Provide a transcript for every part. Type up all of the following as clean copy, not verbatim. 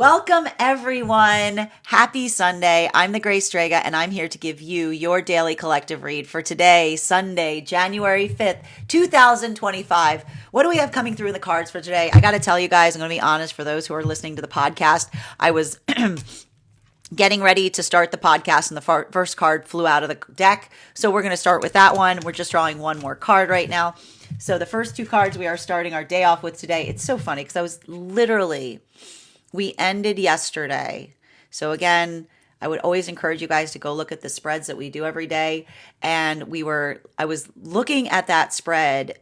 Welcome, everyone. Happy Sunday. I'm the Gray Strega, and I'm here to give you your daily collective read for today, Sunday, January 5th, 2025. What do we have coming through in the cards for today? I got to tell you guys, I'm going to be honest, for those who are listening to the podcast, I was getting ready to start the podcast, and the first card flew out of the deck. So we're going to start with that one. We're just drawing one more card right now. So the first two cards we are starting our day off with today. It's so funny because I was literally... We ended yesterday. So again, I would always encourage you guys to go look at the spreads that we do every day. And I was looking at that spread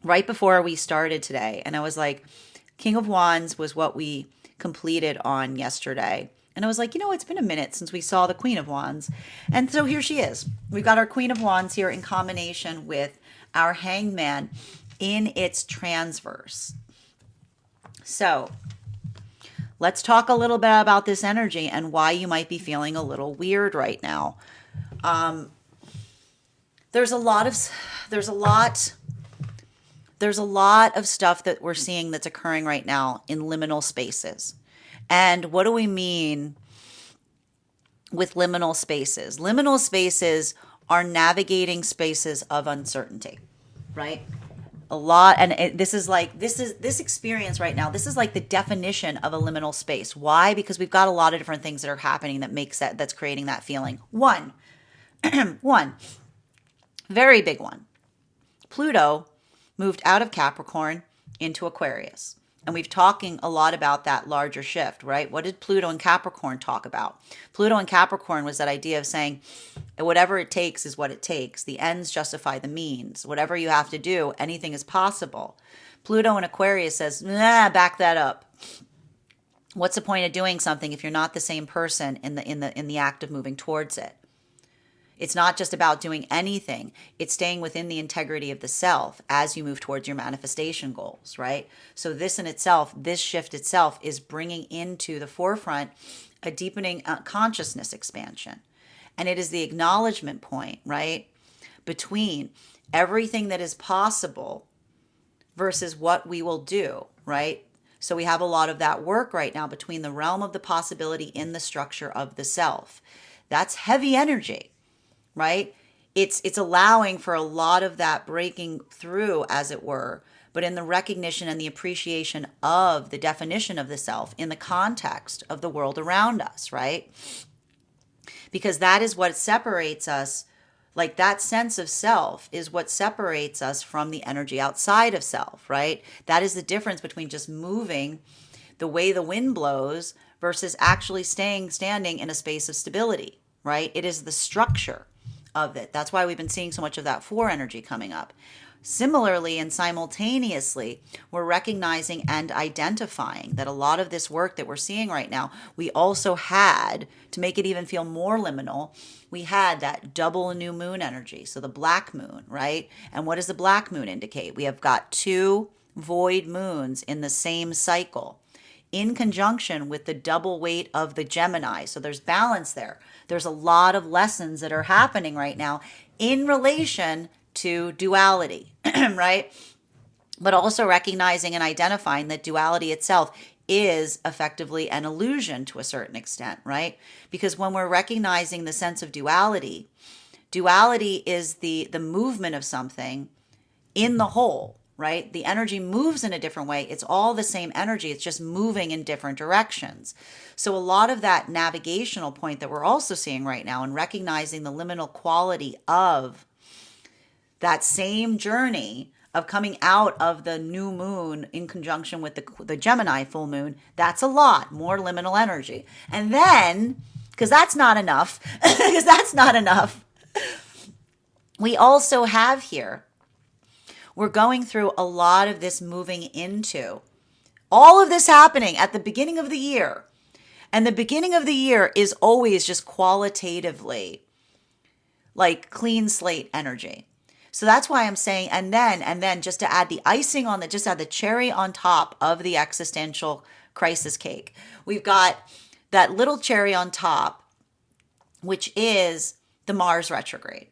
right before we started today. And I was like, King of Wands was what we completed on yesterday. And I was like, it's been a minute since we saw the Queen of Wands. And so here she is. We've got our Queen of Wands here in combination with our Hanged Man in its transverse. So let's talk a little bit about this energy and why you might be feeling a little weird right now. There's a lot of stuff that we're seeing that's occurring right now in liminal spaces. And what do we mean with liminal spaces? Liminal spaces are navigating spaces of uncertainty, right? A lot, and this experience right now, this is like the definition of a liminal space. Why? Because we've got a lot of different things that are happening that's creating that feeling. One very big one. Pluto moved out of Capricorn into Aquarius. And we've talking a lot about that larger shift, right? What did Pluto and Capricorn talk about? Pluto and Capricorn was that idea of saying, whatever it takes is what it takes. The ends justify the means. Whatever you have to do, anything is possible. Pluto in Aquarius says, back that up. What's the point of doing something if you're not the same person in the act of moving towards it? It's not just about doing anything. It's staying within the integrity of the self as you move towards your manifestation goals, right? So this in itself, this shift itself is bringing into the forefront a deepening consciousness expansion. And it is the acknowledgement point, right, between everything that is possible versus what we will do, right? So we have a lot of that work right now between the realm of the possibility in the structure of the self. That's heavy energy. Right? It's allowing for a lot of that breaking through, as it were, but in the recognition and the appreciation of the definition of the self in the context of the world around us, right? Because that is what separates us, like that sense of self is what separates us from the energy outside of self, right? That is the difference between just moving the way the wind blows versus actually standing in a space of stability, right? It is the structure of it. That's why we've been seeing so much of that 4 energy coming up. Similarly and simultaneously, we're recognizing and identifying that a lot of this work that we're seeing right now, we also had, to make it even feel more liminal, we had that double new moon energy. So the black moon, right? And what does the black moon indicate? We have got 2 void moons in the same cycle, in conjunction with the double weight of the Gemini. So there's balance there. There's a lot of lessons that are happening right now in relation to duality, right? But also recognizing and identifying that duality itself is effectively an illusion to a certain extent, right? Because when we're recognizing the sense of duality, duality is the movement of something in the whole, right? The energy moves in a different way. It's all the same energy. It's just moving in different directions. So a lot of that navigational point that we're also seeing right now and recognizing the liminal quality of that same journey of coming out of the new moon in conjunction with the Gemini full moon, that's a lot more liminal energy. And then, because that's not enough, we also have here, we're going through a lot of this moving into all of this happening at the beginning of the year. And the beginning of the year is always just qualitatively like clean slate energy. So that's why I'm saying, and then just to add the icing on just add the cherry on top of the existential crisis cake. We've got that little cherry on top, which is the Mars retrograde.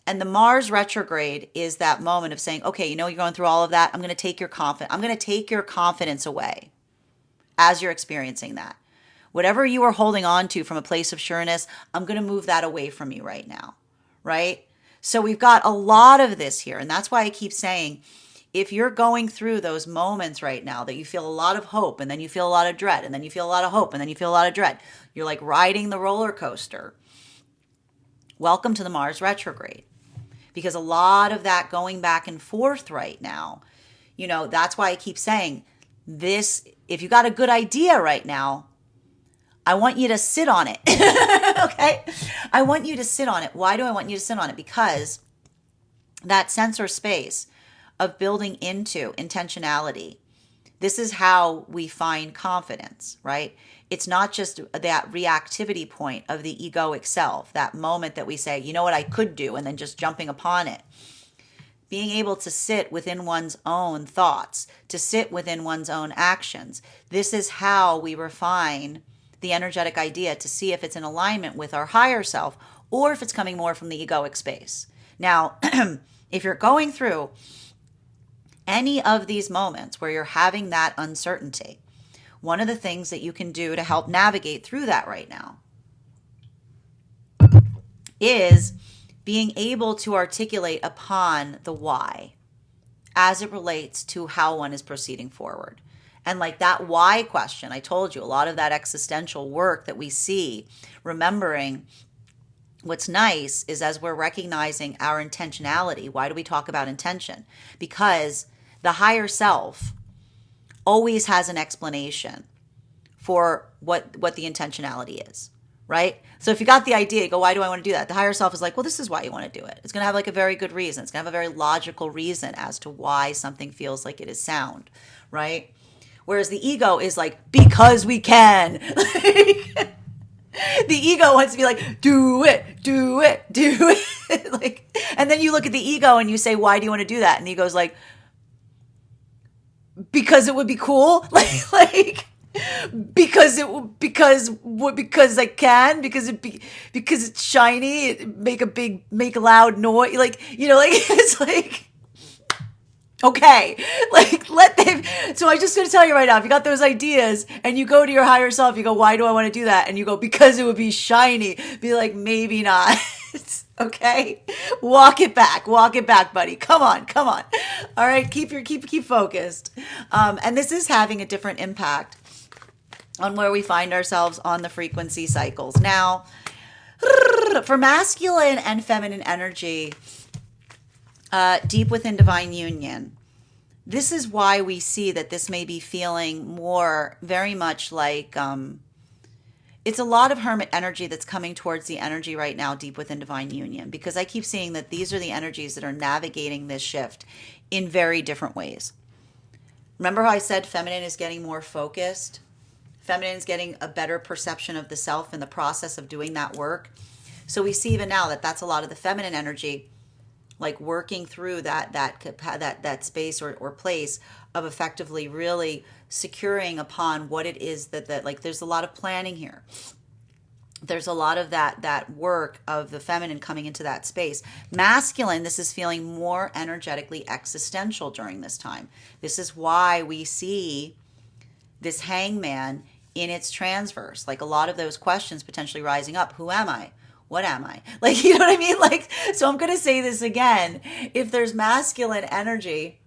And the Mars retrograde is that moment of saying, okay, you're going through all of that. I'm going to take your confidence away. as you're experiencing that. Whatever you are holding on to from a place of sureness, I'm going to move that away from you right now, right? So we've got a lot of this here. And that's why I keep saying, if you're going through those moments right now that you feel a lot of hope and then you feel a lot of dread and then you feel a lot of hope and then you feel a lot of dread, you're like riding the roller coaster. Welcome to the Mars retrograde. Because a lot of that going back and forth right now, that's why I keep saying this. If you got a good idea right now, I want you to sit on it. Okay? I want you to sit on it. Why do I want you to sit on it? Because that sense or space of building into intentionality, this is how we find confidence, right? It's not just that reactivity point of the egoic self, that moment that we say, you know what I could do, and then just jumping upon it. Being able to sit within one's own thoughts, to sit within one's own actions. This is how we refine the energetic idea to see if it's in alignment with our higher self or if it's coming more from the egoic space. Now, if you're going through any of these moments where you're having that uncertainty, one of the things that you can do to help navigate through that right now is being able to articulate upon the why as it relates to how one is proceeding forward. And like that why question, I told you, a lot of that existential work that we see, remembering what's nice is as we're recognizing our intentionality. Why do we talk about intention? Because the higher self always has an explanation for what the intentionality is, right? So if you got the idea, you go, why do I want to do that? The higher self is like, well, this is why you want to do it. It's going to have like a very good reason. It's going to have a very logical reason as to why something feels like it is sound, right? Whereas the ego is like, because we can. The ego wants to be like, do it. Like, and then you look at the ego and you say, why do you want to do that? And the ego's like, because it would be cool. Because I can, because it's shiny, it make a loud noise. It's like, okay, so I'm just going to tell you right now, if you got those ideas and you go to your higher self, you go, why do I want to do that? And you go, because it would be shiny. Be like, maybe not. Okay. Walk it back, buddy. Come on. All right. Keep focused. And this is having a different impact on where we find ourselves on the frequency cycles. Now, for masculine and feminine energy, deep within divine union, this is why we see that this may be feeling more very much like it's a lot of hermit energy that's coming towards the energy right now deep within divine union, because I keep seeing that these are the energies that are navigating this shift in very different ways. Remember how I said feminine is getting more focused? Feminine is getting a better perception of the self in the process of doing that work. So we see even now that that's a lot of the feminine energy, like working through that space or place of effectively really securing upon what it is that like there's a lot of planning here. There's a lot of that work of the feminine coming into that space. Masculine, this is feeling more energetically existential during this time. This is why we see this hangman in its transverse, like a lot of those questions potentially rising up. Who am I? What am I? Like, you know what I mean? Like, so I'm going to say this again. If there's masculine energy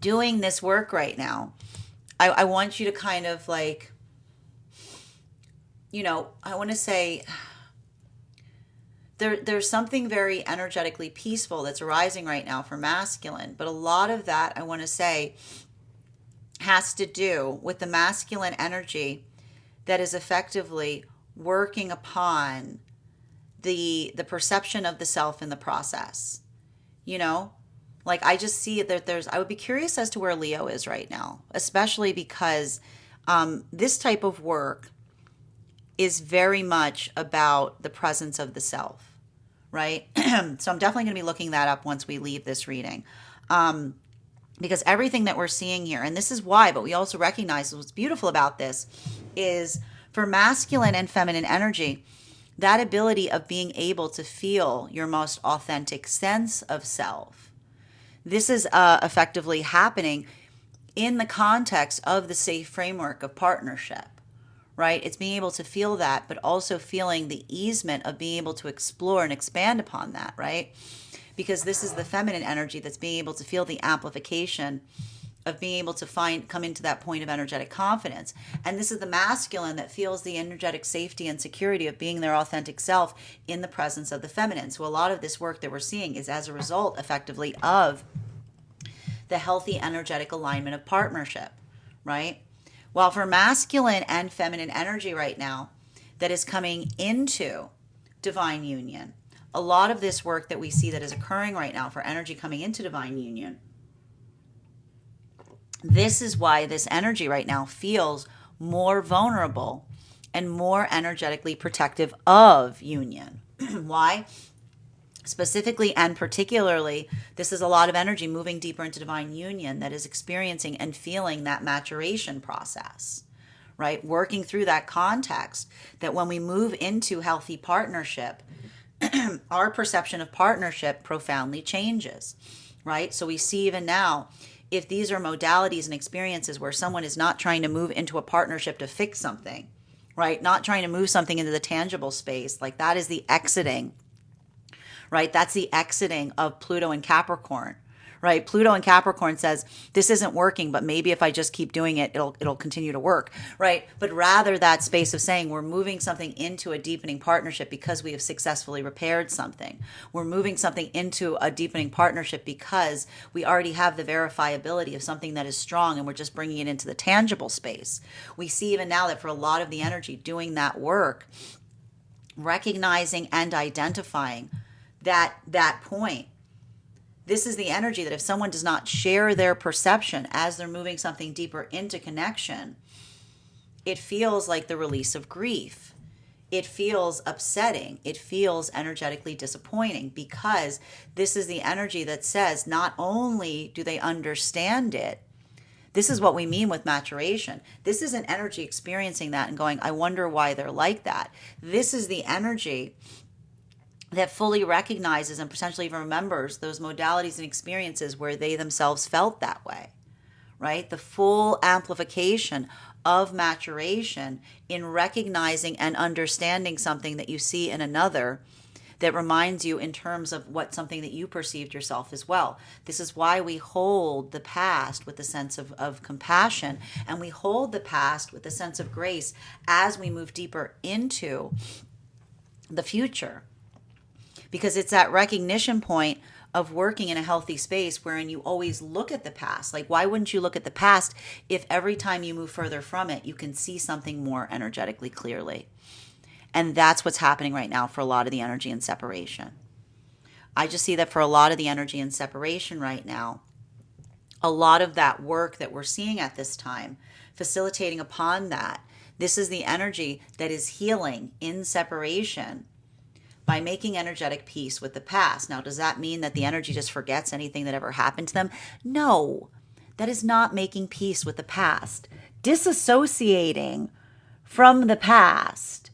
doing this work right now, I want you to kind of like, I want to say there's something very energetically peaceful that's arising right now for masculine. But a lot of that, I want to say, has to do with the masculine energy that is effectively working upon the perception of the self in the process. Like I just see that I would be curious as to where Leo is right now, especially because this type of work is very much about the presence of the self, right? So I'm definitely going to be looking that up once we leave this reading. Because everything that we're seeing here, and this is why, but we also recognize what's beautiful about this is for masculine and feminine energy, that ability of being able to feel your most authentic sense of self. This is effectively happening in the context of the safe framework of partnership, right? It's being able to feel that, but also feeling the easement of being able to explore and expand upon that, right? Because this is the feminine energy that's being able to feel the amplification of being able to come into that point of energetic confidence. And this is the masculine that feels the energetic safety and security of being their authentic self in the presence of the feminine. So a lot of this work that we're seeing is as a result, effectively, of the healthy energetic alignment of partnership, right? While for masculine and feminine energy right now that is coming into divine union, a lot of this work that we see that is occurring right now for energy coming into divine union, this is why this energy right now feels more vulnerable and more energetically protective of union. Why? Specifically and particularly, this is a lot of energy moving deeper into divine union that is experiencing and feeling that maturation process, right? Working through that context that when we move into healthy partnership, our perception of partnership profoundly changes, right? So we see even now, if these are modalities and experiences where someone is not trying to move into a partnership to fix something, right? Not trying to move something into the tangible space, like that is the exiting, right? That's the exiting of Pluto and Capricorn, right? Pluto and Capricorn says, this isn't working, but maybe if I just keep doing it, it'll continue to work, right? But rather that space of saying we're moving something into a deepening partnership because we have successfully repaired something. We're moving something into a deepening partnership because we already have the verifiability of something that is strong and we're just bringing it into the tangible space. We see even now that for a lot of the energy doing that work, recognizing and identifying that point. This is the energy that if someone does not share their perception as they're moving something deeper into connection, it feels like the release of grief. It feels upsetting. It feels energetically disappointing because this is the energy that says not only do they understand it, this is what we mean with maturation. This isn't energy experiencing that and going, I wonder why they're like that. This is the energy that fully recognizes and potentially even remembers those modalities and experiences where they themselves felt that way, right? The full amplification of maturation in recognizing and understanding something that you see in another that reminds you in terms of what something that you perceived yourself as well. This is why we hold the past with a sense of compassion, and we hold the past with a sense of grace as we move deeper into the future. Because it's that recognition point of working in a healthy space wherein you always look at the past. Like, why wouldn't you look at the past if every time you move further from it, you can see something more energetically clearly? And that's what's happening right now for a lot of the energy in separation. I just see that for a lot of the energy in separation right now, a lot of that work that we're seeing at this time, facilitating upon that, this is the energy that is healing in separation by making energetic peace with the past. Now, does that mean that the energy just forgets anything that ever happened to them? No, that is not making peace with the past. Disassociating from the past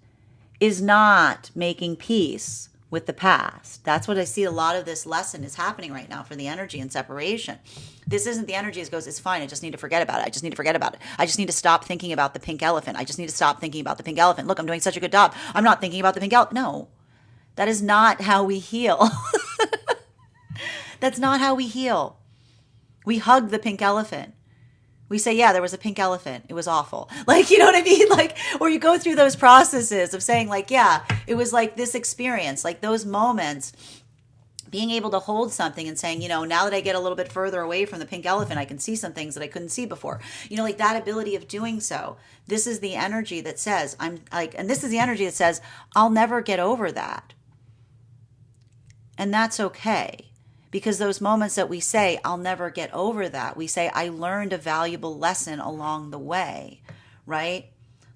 is not making peace with the past. That's what I see a lot of this lesson is happening right now for the energy in separation. This isn't the energy that goes, it's fine, I just need to forget about it. I just need to forget about it. I just need to stop thinking about the pink elephant. I just need to stop thinking about the pink elephant. Look, I'm doing such a good job. I'm not thinking about the pink elephant. No. That is not how we heal. That's not how we heal. We hug the pink elephant. We say, yeah, there was a pink elephant. It was awful. Like, you know what I mean? Like, or you go through those processes of saying like, yeah, it was like this experience, like those moments, being able to hold something and saying, you know, now that I get a little bit further away from the pink elephant, I can see some things that I couldn't see before. You know, like that ability of doing so. This is the energy that says, I'm like, and this is the energy that says, I'll never get over that. And that's okay, because those moments that we say, I'll never get over that, we say, I learned a valuable lesson along the way, right?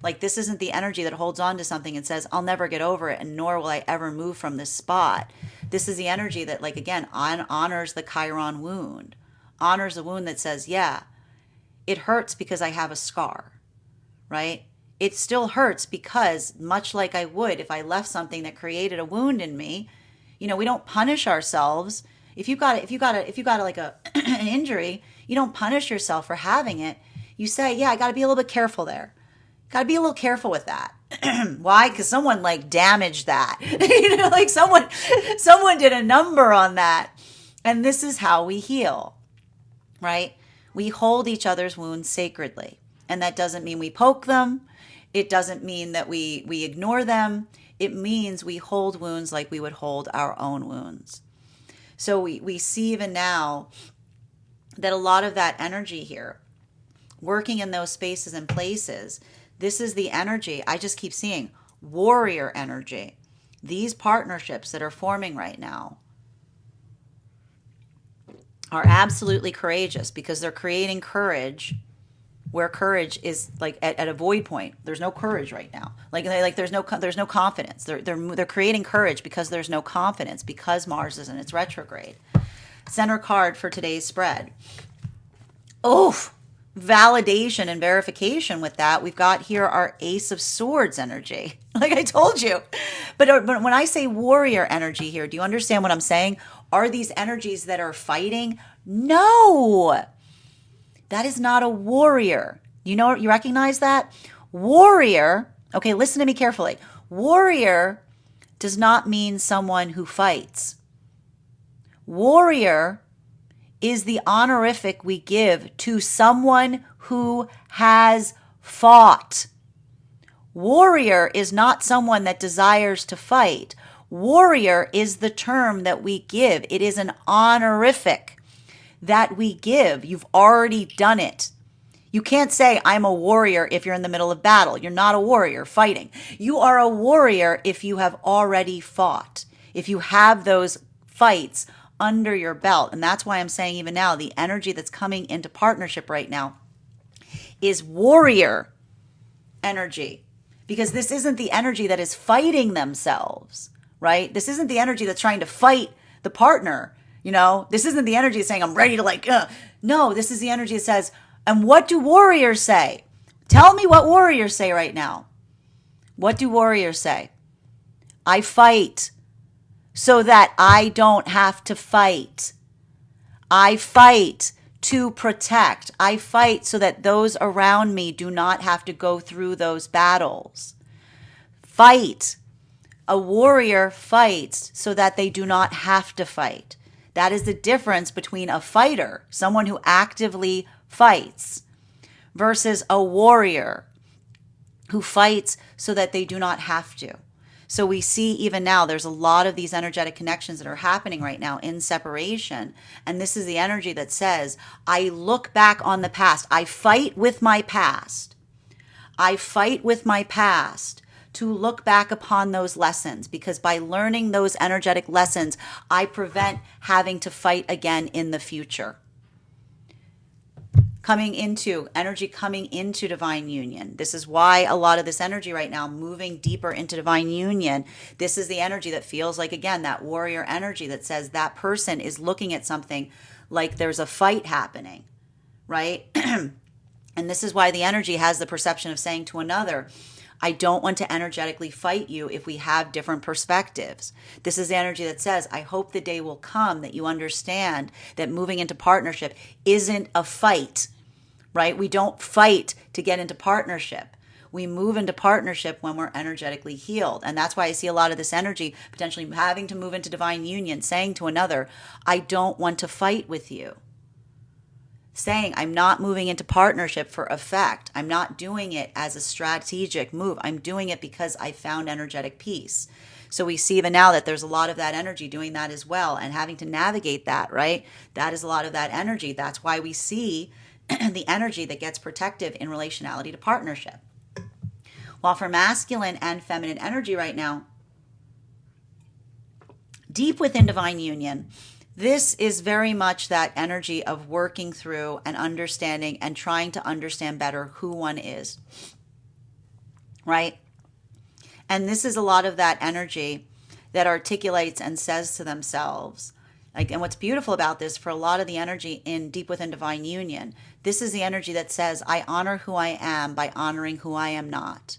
Like this isn't the energy that holds on to something and says, I'll never get over it, and nor will I ever move from this spot. This is the energy that, like, again, honors the Chiron wound, honors the wound that says, yeah, it hurts because I have a scar, right? It still hurts because, much like I would if I left something that created a wound in me, you know, we don't punish ourselves If you got like an injury, you don't punish yourself for having it. You say, yeah, I got to be a little bit careful there. Got to be a little careful with that. Why? Because someone like damaged that. Like someone did a number on that. And this is how we heal, right? We hold each other's wounds sacredly. And that doesn't mean we poke them. It doesn't mean that we ignore them. It means we hold wounds like we would hold our own wounds. So we see even now that a lot of that energy here, working in those spaces and places, this is the energy I just keep seeing, warrior energy. These partnerships that are forming right now are absolutely courageous because they're creating courage where courage is like at a void point. There's no courage right now. Like there's no confidence. They're creating courage because there's no confidence because Mars is in its retrograde. Center card for today's spread. Oh, validation and verification with that. We've got here our Ace of Swords energy, like I told you. But when I say warrior energy here, do you understand what I'm saying? Are these energies that are fighting? No, that is not a warrior. You know, you recognize that? Warrior, okay, listen to me carefully. Warrior does not mean someone who fights. Warrior is the honorific we give to someone who has fought. Warrior is not someone that desires to fight. Warrior is the term that we give. It is an honorific that we give. You've already done it. You can't say, I'm a warrior if you're in the middle of battle. You're not a warrior fighting. You are a warrior if you have already fought, if you have those fights under your belt. And that's why I'm saying even now, the energy that's coming into partnership right now is warrior energy, because this isn't the energy that is fighting themselves, right? This isn't the energy that's trying to fight the partner. You know, this isn't the energy saying, I'm ready to No, this is the energy that says, and what do warriors say? Tell me what warriors say right now. What do warriors say? I fight so that I don't have to fight. I fight to protect. I fight so that those around me do not have to go through those battles. Fight. A warrior fights so that they do not have to fight. That is the difference between a fighter, someone who actively fights, versus a warrior who fights so that they do not have to. So we see even now there's a lot of these energetic connections that are happening right now in separation. And this is the energy that says, I look back on the past. I fight with my past. I fight with my past to look back upon those lessons, because by learning those energetic lessons, I prevent having to fight again in the future. Coming into divine union. This is why a lot of this energy right now, moving deeper into divine union, this is the energy that feels like, again, that warrior energy that says that person is looking at something like there's a fight happening, right? And this is why the energy has the perception of saying to another, I don't want to energetically fight you if we have different perspectives. This is the energy that says, I hope the day will come that you understand that moving into partnership isn't a fight, right? We don't fight to get into partnership. We move into partnership when we're energetically healed. And that's why I see a lot of this energy potentially having to move into divine union, saying to another, I don't want to fight with you. Saying, I'm not moving into partnership for effect. I'm not doing it as a strategic move. I'm doing it because I found energetic peace. So we see even now that there's a lot of that energy doing that as well, and having to navigate that, right? That is a lot of that energy. That's why we see the energy that gets protective in relationality to partnership. While for masculine and feminine energy right now, deep within divine union, this is very much that energy of working through and understanding and trying to understand better who one is, right? And this is a lot of that energy that articulates and says to themselves, like, and what's beautiful about this, for a lot of the energy in deep within divine union, this is the energy that says, I honor who I am by honoring who I am not,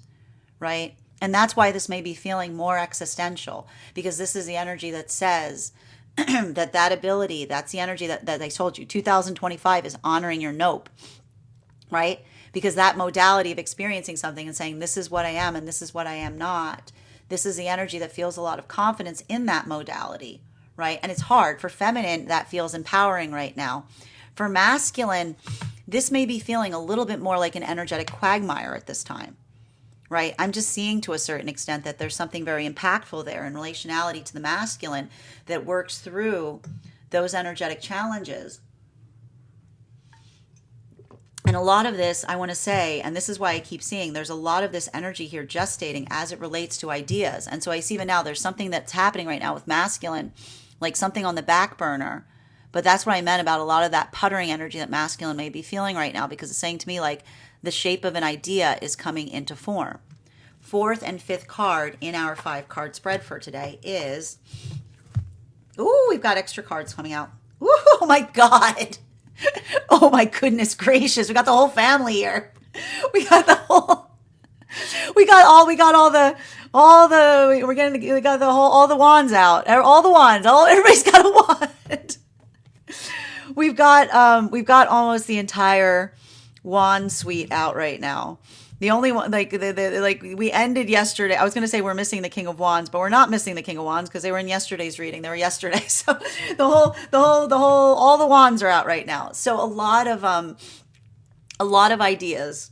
right? And that's why this may be feeling more existential, because this is the energy that says, that ability, that's the energy that I told you. 2025 is honoring your nope, right? Because that modality of experiencing something and saying, this is what I am and this is what I am not, this is the energy that feels a lot of confidence in that modality, right? And it's hard. For feminine, that feels empowering right now. For masculine, this may be feeling a little bit more like an energetic quagmire at this time, right? I'm just seeing to a certain extent that there's something very impactful there in relationality to the masculine that works through those energetic challenges. And a lot of this, I want to say, and this is why I keep seeing, there's a lot of this energy here gestating as it relates to ideas. And so I see even now there's something that's happening right now with masculine, like something on the back burner. But that's what I meant about a lot of that puttering energy that masculine may be feeling right now, because it's saying to me like the shape of an idea is coming into form. Fourth and fifth card in our 5-card spread for today is, ooh, we've got extra cards coming out. Ooh, oh my God. Oh my goodness gracious. We got the whole family here. We got all the wands out. All the wands. Everybody's got a wand. We've got almost the entire wand suite out right now. The only one, like we ended yesterday. I was going to say we're missing the King of Wands, but we're not missing the King of Wands because they were in yesterday's reading. They were yesterday, so all the wands are out right now. So a lot of ideas,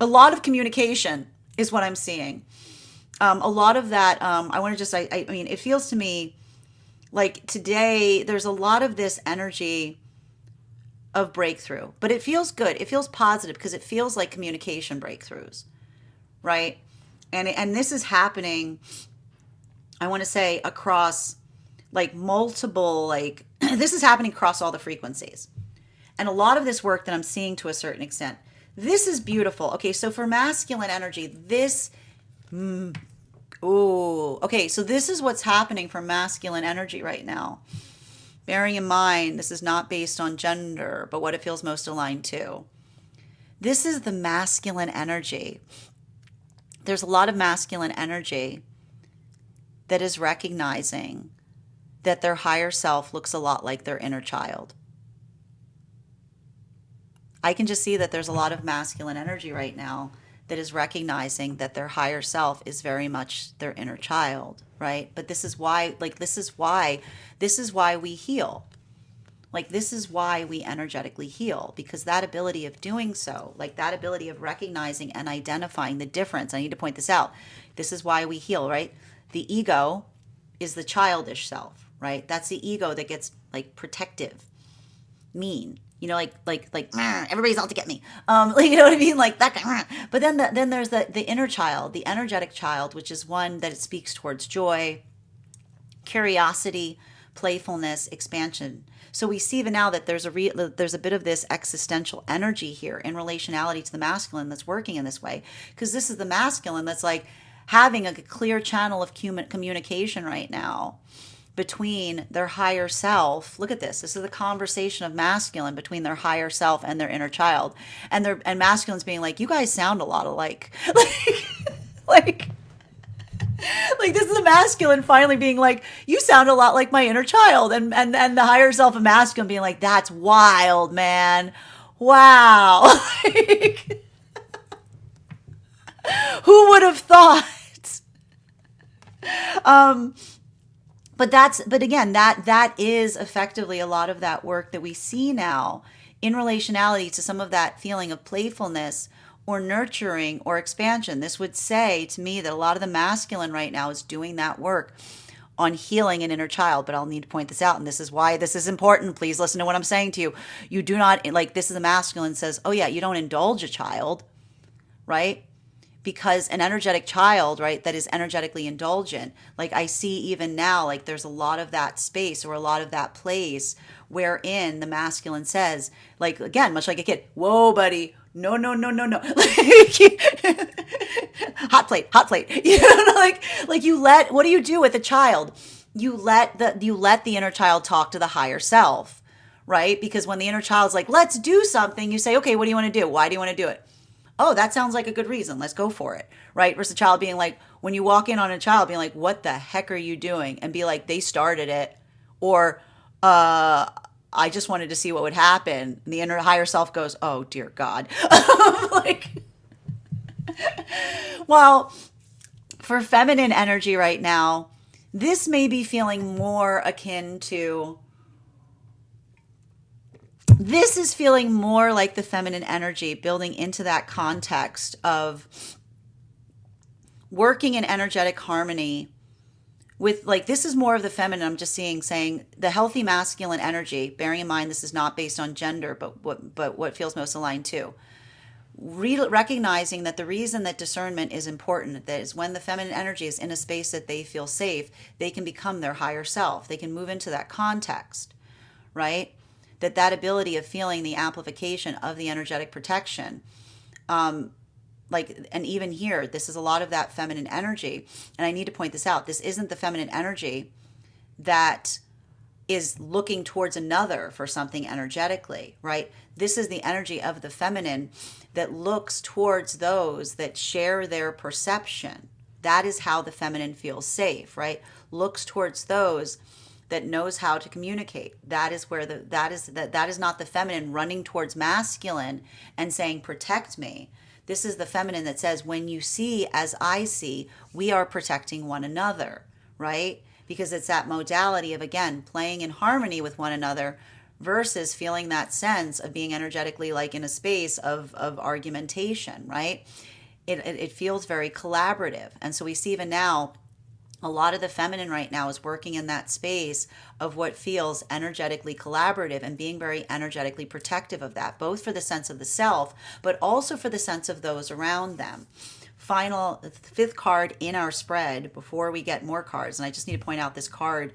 a lot of communication is what I'm seeing. A lot of that. I want to just. I mean, it feels to me like today there's a lot of this energy of breakthrough, but it feels good. It feels positive because it feels like communication breakthroughs, right? And this is happening, I want to say, across like multiple, like this is happening across all the frequencies. And a lot of this work that I'm seeing to a certain extent, this is beautiful. Okay, so for masculine energy, this, okay, so this is what's happening for masculine energy right now. Bearing in mind, this is not based on gender, but what it feels most aligned to. This is the masculine energy. There's a lot of masculine energy that is recognizing that their higher self looks a lot like their inner child. I can just see that there's a lot of masculine energy right now that is recognizing that their higher self is very much their inner child, right? But this is why we heal. Like, this is why we energetically heal, because that ability of doing so, like that ability of recognizing and identifying the difference, I need to point this out. This is why we heal, right? The ego is the childish self, right? That's the ego that gets like protective, mean, you know, like everybody's out to get me. Like, you know what I mean? Like that guy. But then there's the inner child, the energetic child, which is one that it speaks towards joy, curiosity, playfulness, expansion. So we see even now that there's a bit of this existential energy here in relationality to the masculine that's working in this way, because this is the masculine that's like having a clear channel of communication right now between their higher self. Look at this. This is the conversation of masculine between their higher self and their inner child. And masculine's being like, you guys sound a lot alike. like this is a masculine finally being like, you sound a lot like my inner child. And the higher self of masculine being like, that's wild, man. Wow. Like, who would have thought? But again, that is effectively a lot of that work that we see now in relationality to some of that feeling of playfulness or nurturing or expansion. This would say to me that a lot of the masculine right now is doing that work on healing an inner child. But I'll need to point this out, and this is why this is important. Please listen to what I'm saying to you. You do not, like, this is the masculine says, oh yeah, you don't indulge a child, right? Because an energetic child, right, that is energetically indulgent, like I see even now, like there's a lot of that space or a lot of that place wherein the masculine says, like, again, much like a kid, whoa, buddy, no. Hot plate. You know, like you let, what do you do with a child? You let the inner child talk to the higher self, right? Because when the inner child's like, let's do something, you say, okay, what do you want to do? Why do you want to do it? Oh, that sounds like a good reason. Let's go for it, right? Versus a child being like, when you walk in on a child being like, what the heck are you doing? And be like, they started it. Or I just wanted to see what would happen. And the inner higher self goes, oh dear God. Like, well, for feminine energy right now, this may be feeling more akin to, this is feeling more like the feminine energy building into that context of working in energetic harmony with, like, this is more of the feminine. I'm just saying the healthy masculine energy, bearing in mind this is not based on gender, but what feels most aligned to. Recognizing that the reason that discernment is important, that is when the feminine energy is in a space that they feel safe, they can become their higher self. They can move into that context, right? That ability of feeling the amplification of the energetic protection. Like, and even here, this is a lot of that feminine energy. And I need to point this out. This isn't the feminine energy that is looking towards another for something energetically, right? This is the energy of the feminine that looks towards those that share their perception. That is how the feminine feels safe, right? Looks towards those that knows how to communicate. That is where that is not the feminine running towards masculine and saying, protect me. This is the feminine that says, when you see as I see, we are protecting one another, right? Because it's that modality of, again, playing in harmony with one another versus feeling that sense of being energetically like in a space of argumentation, right? It feels very collaborative. And so we see even now, a lot of the feminine right now is working in that space of what feels energetically collaborative and being very energetically protective of that, both for the sense of the self, but also for the sense of those around them. Final fifth card in our spread before we get more cards. And I just need to point out this card.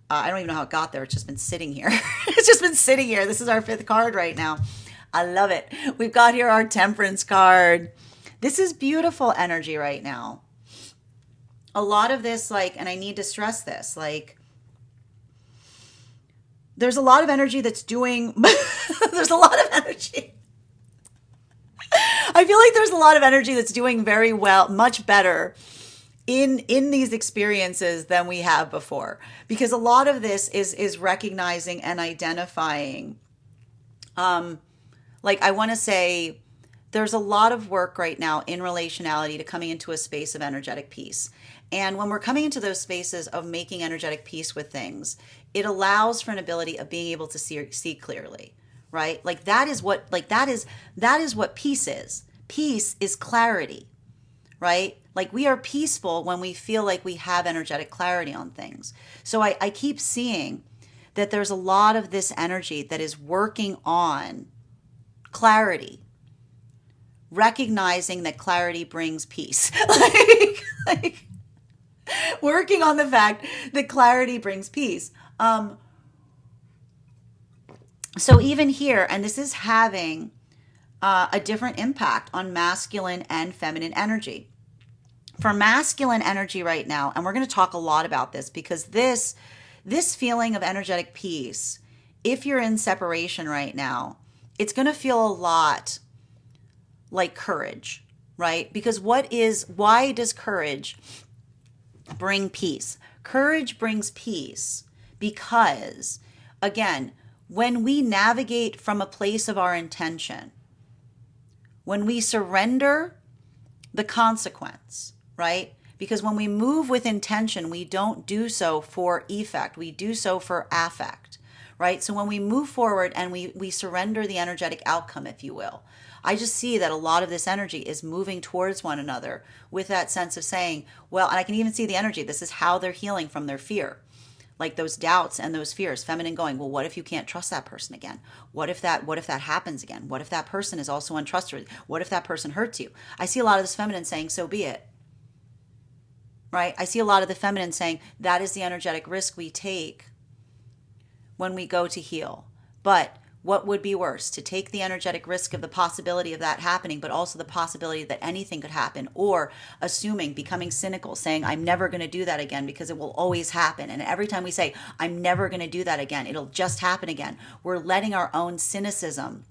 I don't even know how it got there. It's just been sitting here. It's just been sitting here. This is our fifth card right now. I love it. We've got here our Temperance card. This is beautiful energy right now. A lot of this, like, and I need to stress this, like, there's a lot of energy that's doing, there's a lot of energy. I feel like there's a lot of energy that's doing very well, much better in these experiences than we have before. Because a lot of this is recognizing and identifying. Like, I want to say there's a lot of work right now in relationality to coming into a space of energetic peace. And when we're coming into those spaces of making energetic peace with things, it allows for an ability of being able to see clearly, right? Like, that is what peace is. Peace is clarity, right? Like, we are peaceful when we feel like we have energetic clarity on things. So I keep seeing that there's a lot of this energy that is working on clarity, recognizing that clarity brings peace. like working on the fact that clarity brings peace. So even here, and this is having a different impact on masculine and feminine energy. For masculine energy right now, and we're going to talk a lot about this because this feeling of energetic peace, if you're in separation right now, it's going to feel a lot like courage, right? Because why does courage bring peace? Courage brings peace because, again, when we navigate from a place of our intention, when we surrender the consequence, right? Because when we move with intention, we don't do so for effect. We do so for affect, right? So when we move forward and we surrender the energetic outcome, if you will, I just see that a lot of this energy is moving towards one another with that sense of saying, well, and I can even see the energy. This is how they're healing from their fear. Like those doubts and those fears, feminine going, well, what if you can't trust that person again? What if that happens again? What if that person is also untrustworthy? What if that person hurts you? I see a lot of this feminine saying, so be it. Right? I see a lot of the feminine saying that is the energetic risk we take when we go to heal. But what would be worse? To take the energetic risk of the possibility of that happening, but also the possibility that anything could happen, or assuming, becoming cynical, saying, I'm never going to do that again because it will always happen. And every time we say, I'm never going to do that again, it'll just happen again. We're letting our own cynicism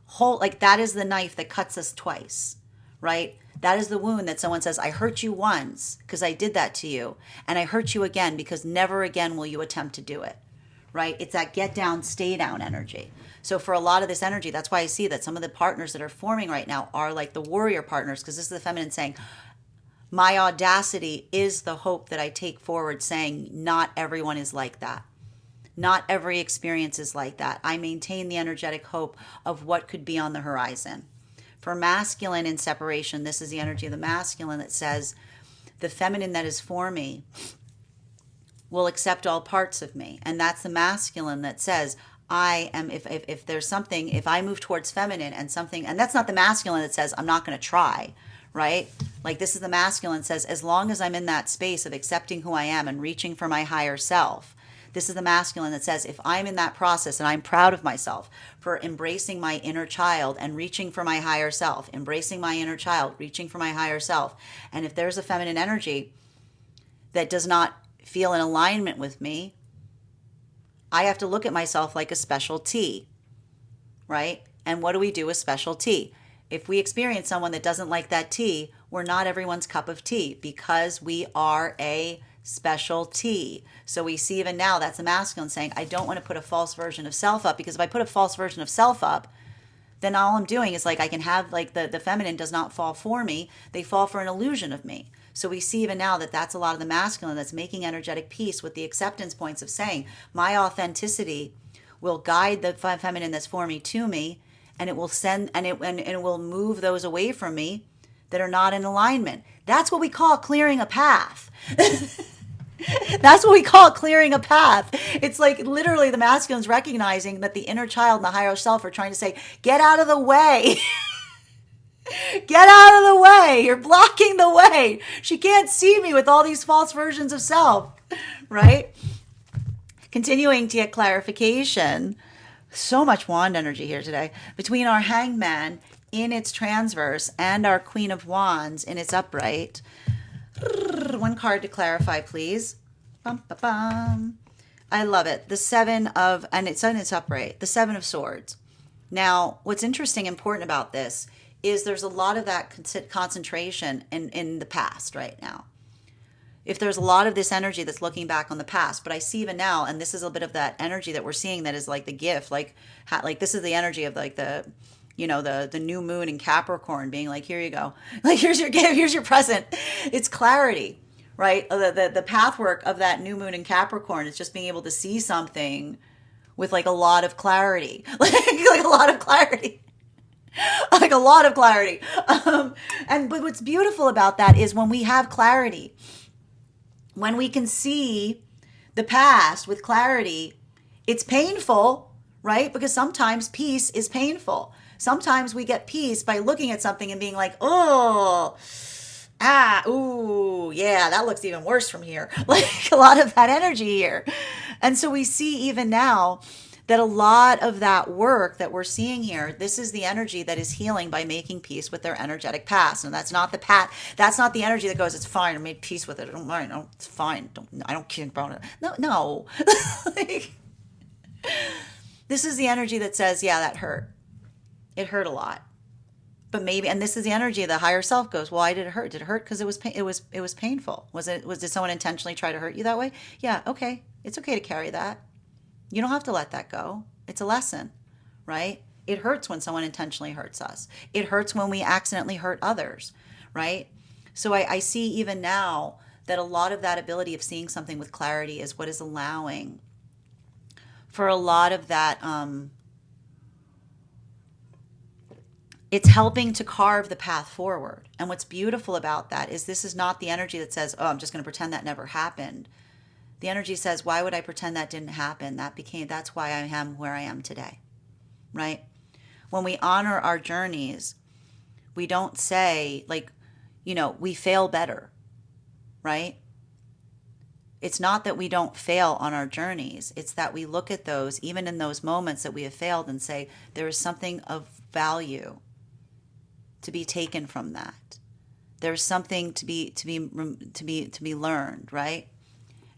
hold, like that is the knife that cuts us twice, right? That is the wound that someone says, I hurt you once because I did that to you, and I hurt you again because never again will you attempt to do it, right? It's that get down, stay down energy. So for a lot of this energy, that's why I see that some of the partners that are forming right now are like the warrior partners, because this is the feminine saying, my audacity is the hope that I take forward, saying not everyone is like that. Not every experience is like that. I maintain the energetic hope of what could be on the horizon. For masculine in separation, this is the energy of the masculine that says, the feminine that is for me will accept all parts of me. And that's the masculine that says, I am, if there's something, if I move towards feminine and something, and that's not the masculine that says, I'm not going to try, right? Like this is the masculine says, as long as I'm in that space of accepting who I am and reaching for my higher self. This is the masculine that says, if I'm in that process and I'm proud of myself for embracing my inner child and reaching for my higher self, embracing my inner child, reaching for my higher self. And if there's a feminine energy that does not feel in alignment with me, I have to look at myself like a special T, right? And what do we do with special T? If we experience someone that doesn't like that tea, we're not everyone's cup of tea because we are a special T. So we see even now that's a masculine saying, I don't want to put a false version of self up, because if I put a false version of self up, then all I'm doing is like I can have like the feminine does not fall for me. They fall for an illusion of me. So we see even now that that's a lot of the masculine that's making energetic peace with the acceptance points of saying, my authenticity will guide the feminine that's for me to me, and it will send and it will move those away from me that are not in alignment. That's what we call clearing a path. That's what we call clearing a path. It's like literally the masculine's recognizing that the inner child and the higher self are trying to say, get out of the way. Get out of the way. You're blocking the way. She can't see me with all these false versions of self, right? Continuing to get clarification. So much wand energy here today. Between our hangman in its transverse and our queen of wands in its upright. One card to clarify, please. Bum, ba, bum. I love it. The seven of, and it's in its upright, the seven of swords. Now, what's interesting, important about this is there's a lot of that concentration in the past right now. If there's a lot of this energy that's looking back on the past, but I see even now, and this is a bit of that energy that we're seeing that is like the gift, like this is the energy of like the new moon in Capricorn being like, here you go, like here's your gift, here's your present. It's clarity, right? The pathwork of that new moon in Capricorn is just being able to see something with like a lot of clarity, like a lot of clarity. Like a lot of clarity. But what's beautiful about that is when we have clarity, when we can see the past with clarity, it's painful, right? Because sometimes peace is painful. Sometimes we get peace by looking at something and being like, oh, ooh, yeah, that looks even worse from here. Like a lot of that energy here. And so we see even now that a lot of that work that we're seeing here, this is the energy that is healing by making peace with their energetic past. And that's not that's not the energy that goes, it's fine, I made peace with it, I don't mind, no, it's fine, I don't care about it. No. Like, this is the energy that says, yeah, that hurt. It hurt a lot. But maybe, and this is the energy of the higher self goes, why did it hurt? Did it hurt because it was painful? Did someone intentionally try to hurt you that way? Yeah, okay. It's okay to carry that. You don't have to let that go. It's a lesson, right? It hurts when someone intentionally hurts us. It hurts when we accidentally hurt others, right? So I see even now that a lot of that ability of seeing something with clarity is what is allowing for a lot of that. It's helping to carve the path forward. And what's beautiful about that is this is not the energy that says, oh, I'm just going to pretend that never happened. The energy says, why would I pretend that didn't happen? That's why I am where I am today, right? When we honor our journeys, we don't say like, we fail better, right? It's not that we don't fail on our journeys. It's that we look at those, even in those moments that we have failed, and say, there is something of value to be taken from that. There's something to be learned, right?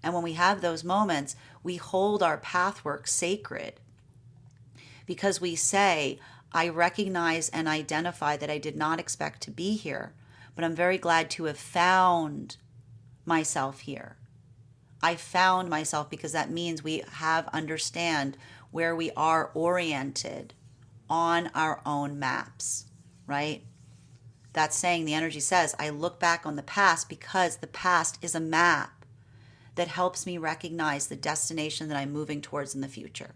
And when we have those moments, we hold our pathwork sacred because we say, I recognize and identify that I did not expect to be here, but I'm very glad to have found myself here. I found myself because that means we have understand where we are oriented on our own maps, right? That saying, the energy says, I look back on the past because the past is a map that helps me recognize the destination that I'm moving towards in the future.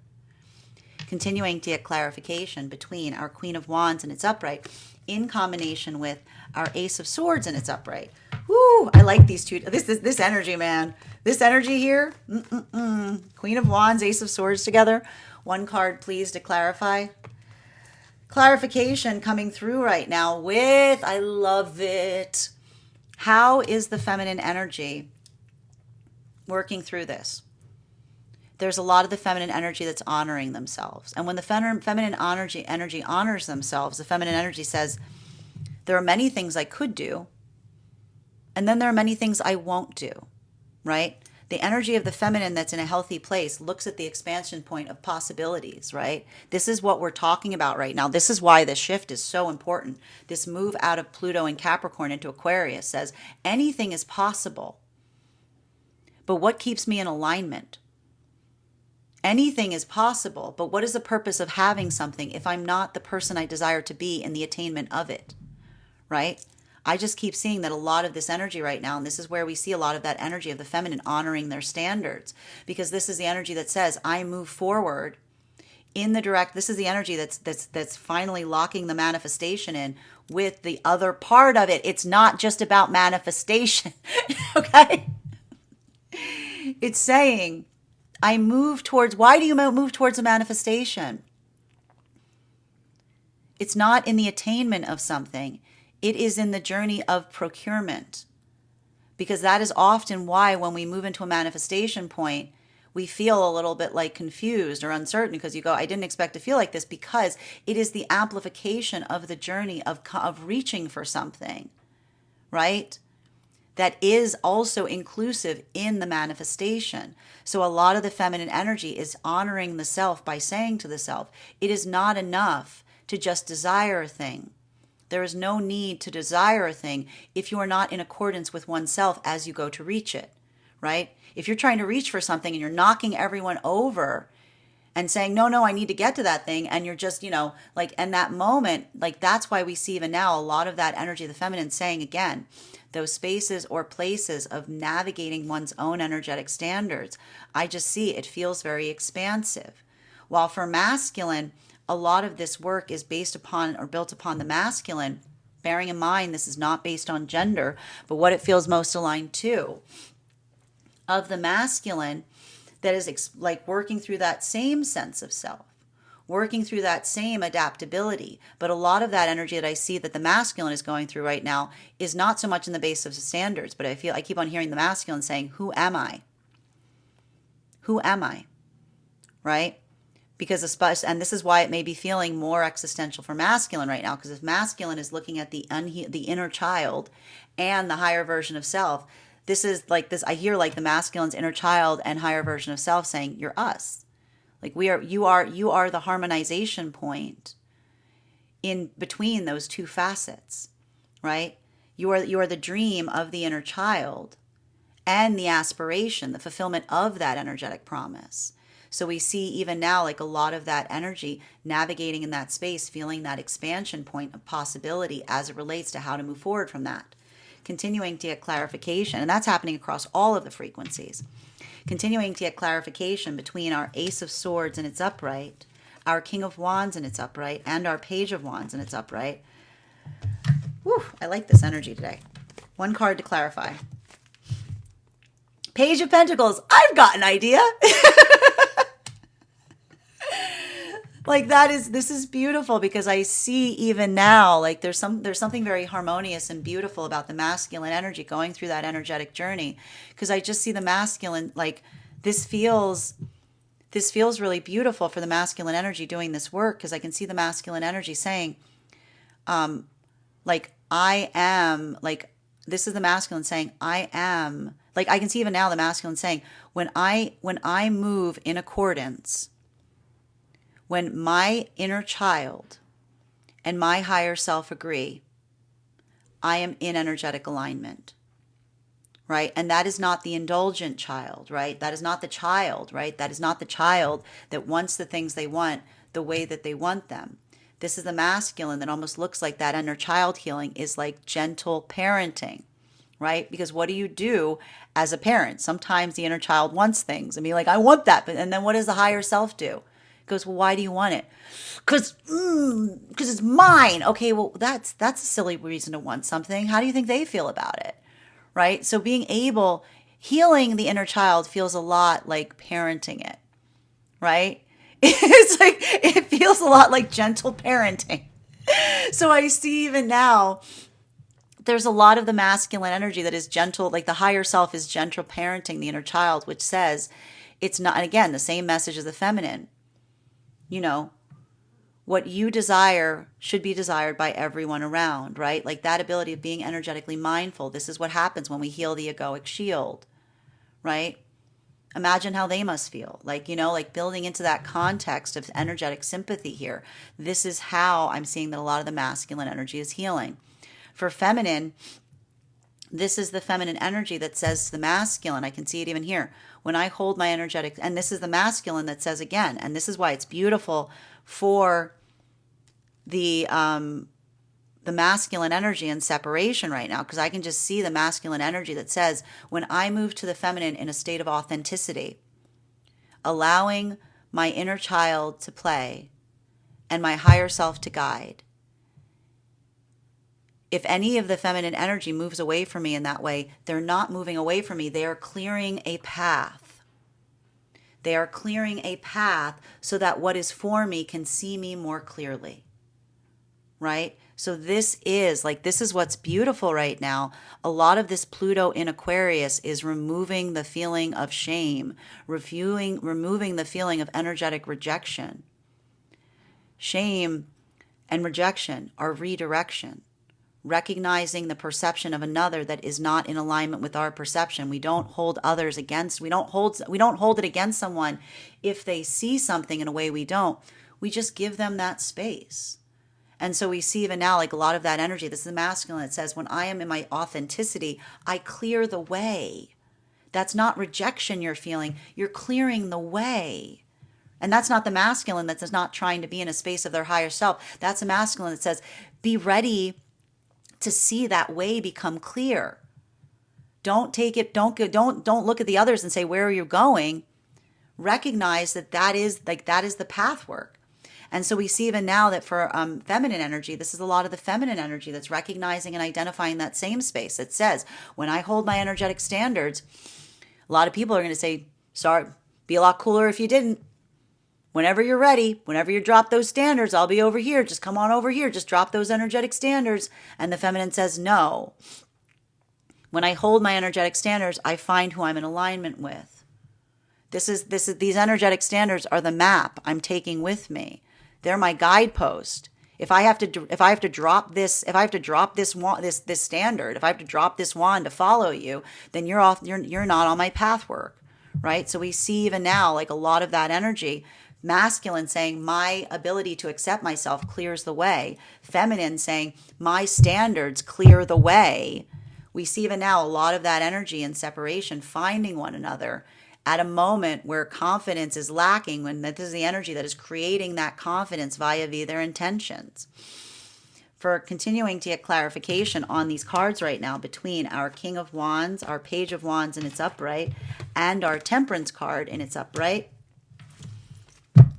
Continuing to get clarification between our Queen of Wands and its upright in combination with our Ace of Swords and its upright. Woo! I like these two. This energy, man. This energy here. Queen of Wands, Ace of Swords together. One card, please, to clarify. Clarification coming through right now with, I love it. How is the feminine energy working through this? There's a lot of the feminine energy that's honoring themselves. And when the feminine energy honors themselves, the feminine energy says, there are many things I could do, and then there are many things I won't do, right? The energy of the feminine that's in a healthy place looks at the expansion point of possibilities, right? This is what we're talking about right now. This is why this shift is so important. This move out of Pluto and Capricorn into Aquarius says anything is possible. But what keeps me in alignment? Anything is possible, but what is the purpose of having something if I'm not the person I desire to be in the attainment of it, right? I just keep seeing that a lot of this energy right now, and this is where we see a lot of that energy of the feminine honoring their standards, because this is the energy that says, I move forward in the this is the energy that's finally locking the manifestation in with the other part of it. It's not just about manifestation, okay? It's saying, I move towards, why do you move towards a manifestation? It's not in the attainment of something. It is in the journey of procurement. Because that is often why when we move into a manifestation point, we feel a little bit like confused or uncertain because you go, I didn't expect to feel like this, because it is the amplification of the journey of reaching for something, right? That is also inclusive in the manifestation. So a lot of the feminine energy is honoring the self by saying to the self, it is not enough to just desire a thing. There is no need to desire a thing if you are not in accordance with oneself as you go to reach it, right? If you're trying to reach for something and you're knocking everyone over and saying, no, I need to get to that thing. And you're just, like in that moment, like that's why we see even now a lot of that energy of the feminine saying again, those spaces or places of navigating one's own energetic standards. I just see it feels very expansive. While for masculine, a lot of this work is based upon or built upon the masculine, bearing in mind this is not based on gender, but what it feels most aligned to. Of the masculine, that is like working through that same sense of self, working through that same adaptability. But a lot of that energy that I see that the masculine is going through right now is not so much in the base of the standards, but I keep on hearing the masculine saying, who am I? Who am I? Right? Because and this is why it may be feeling more existential for masculine right now, because if masculine is looking at the inner child and the higher version of self, this is like this, I hear like the masculine's inner child and higher version of self saying, you're us. Like you are the harmonization point in between those two facets, right? You are the dream of the inner child and the aspiration, the fulfillment of that energetic promise. So we see even now like a lot of that energy navigating in that space, feeling that expansion point of possibility as it relates to how to move forward from that. Continuing to get clarification, and that's happening across all of the frequencies. Continuing to get clarification between our Ace of Swords and its upright, our King of Wands and its upright, and our Page of Wands and its upright. Whew, I like this energy today. One card to clarify. Page of Pentacles. I've got an idea. Like this is beautiful because I see even now, like there's something very harmonious and beautiful about the masculine energy going through that energetic journey. Because I just see the masculine, like this feels really beautiful for the masculine energy doing this work. Because I can see the masculine energy saying, like I am, like this is the masculine saying, I am, like I can see even now the masculine saying, when I move in accordance, when my inner child and my higher self agree, I am in energetic alignment, right? And that is not the indulgent child, right? That is not the child, right? That is not the child that wants the things they want the way that they want them. This is the masculine that almost looks like that inner child healing is like gentle parenting, right? Because what do you do as a parent? Sometimes the inner child wants things and be like, I want that. But, and then what does the higher self do? It goes, well, why do you want it? Because it's mine. Okay, well, that's a silly reason to want something. How do you think they feel about it? Right? So healing the inner child feels a lot like parenting it, right? It's like, it feels a lot like gentle parenting. So I see even now, there's a lot of the masculine energy that is gentle, like the higher self is gentle parenting the inner child, which says it's not, and again, the same message as the feminine. You know, what you desire should be desired by everyone around, right? Like that ability of being energetically mindful. This is what happens when we heal the egoic shield, right? Imagine how they must feel. Like, like building into that context of energetic sympathy here. This is how I'm seeing that a lot of the masculine energy is healing. For feminine, this is the feminine energy that says to the masculine, I can see it even here. When I hold my energetic, and this is the masculine that says again, and this is why it's beautiful for the masculine energy in separation right now, because I can just see the masculine energy that says, when I move to the feminine in a state of authenticity, allowing my inner child to play and my higher self to guide, if any of the feminine energy moves away from me in that way, they're not moving away from me. They are clearing a path. They are clearing a path so that what is for me can see me more clearly, right? So this is what's beautiful right now. A lot of this Pluto in Aquarius is removing the feeling of shame, removing the feeling of energetic rejection. Shame and rejection are redirection. Recognizing the perception of another that is not in alignment with our perception. We don't hold others against, we don't hold it against someone if they see something in a way we don't. We just give them that space. And so we see even now, like a lot of that energy, this is the masculine that says, when I am in my authenticity, I clear the way. That's not rejection you're feeling, you're clearing the way. And that's not the masculine that's not trying to be in a space of their higher self. That's a masculine that says, be ready to see that way become clear. Don't look at the others and say, where are you going? Recognize that is the path work. And so we see even now that for feminine energy, this is a lot of the feminine energy that's recognizing and identifying that same space. It says, when I hold my energetic standards, a lot of people are going to say, sorry, be a lot cooler if you didn't. Whenever you're ready, whenever you drop those standards, I'll be over here. Just come on over here. Just drop those energetic standards. And the feminine says, no. When I hold my energetic standards, I find who I'm in alignment with. These energetic standards are the map I'm taking with me. They're my guidepost. If I have to drop this standard, if I have to drop this wand to follow you, then you're not on my path work, right? So we see even now, like a lot of that energy, masculine saying my ability to accept myself clears the way. Feminine saying my standards clear the way. We see even now a lot of that energy in separation, finding one another at a moment where confidence is lacking, when this is the energy that is creating that confidence via their intentions. For continuing to get clarification on these cards right now between our King of Wands, our Page of Wands in its upright, and our Temperance card in its upright.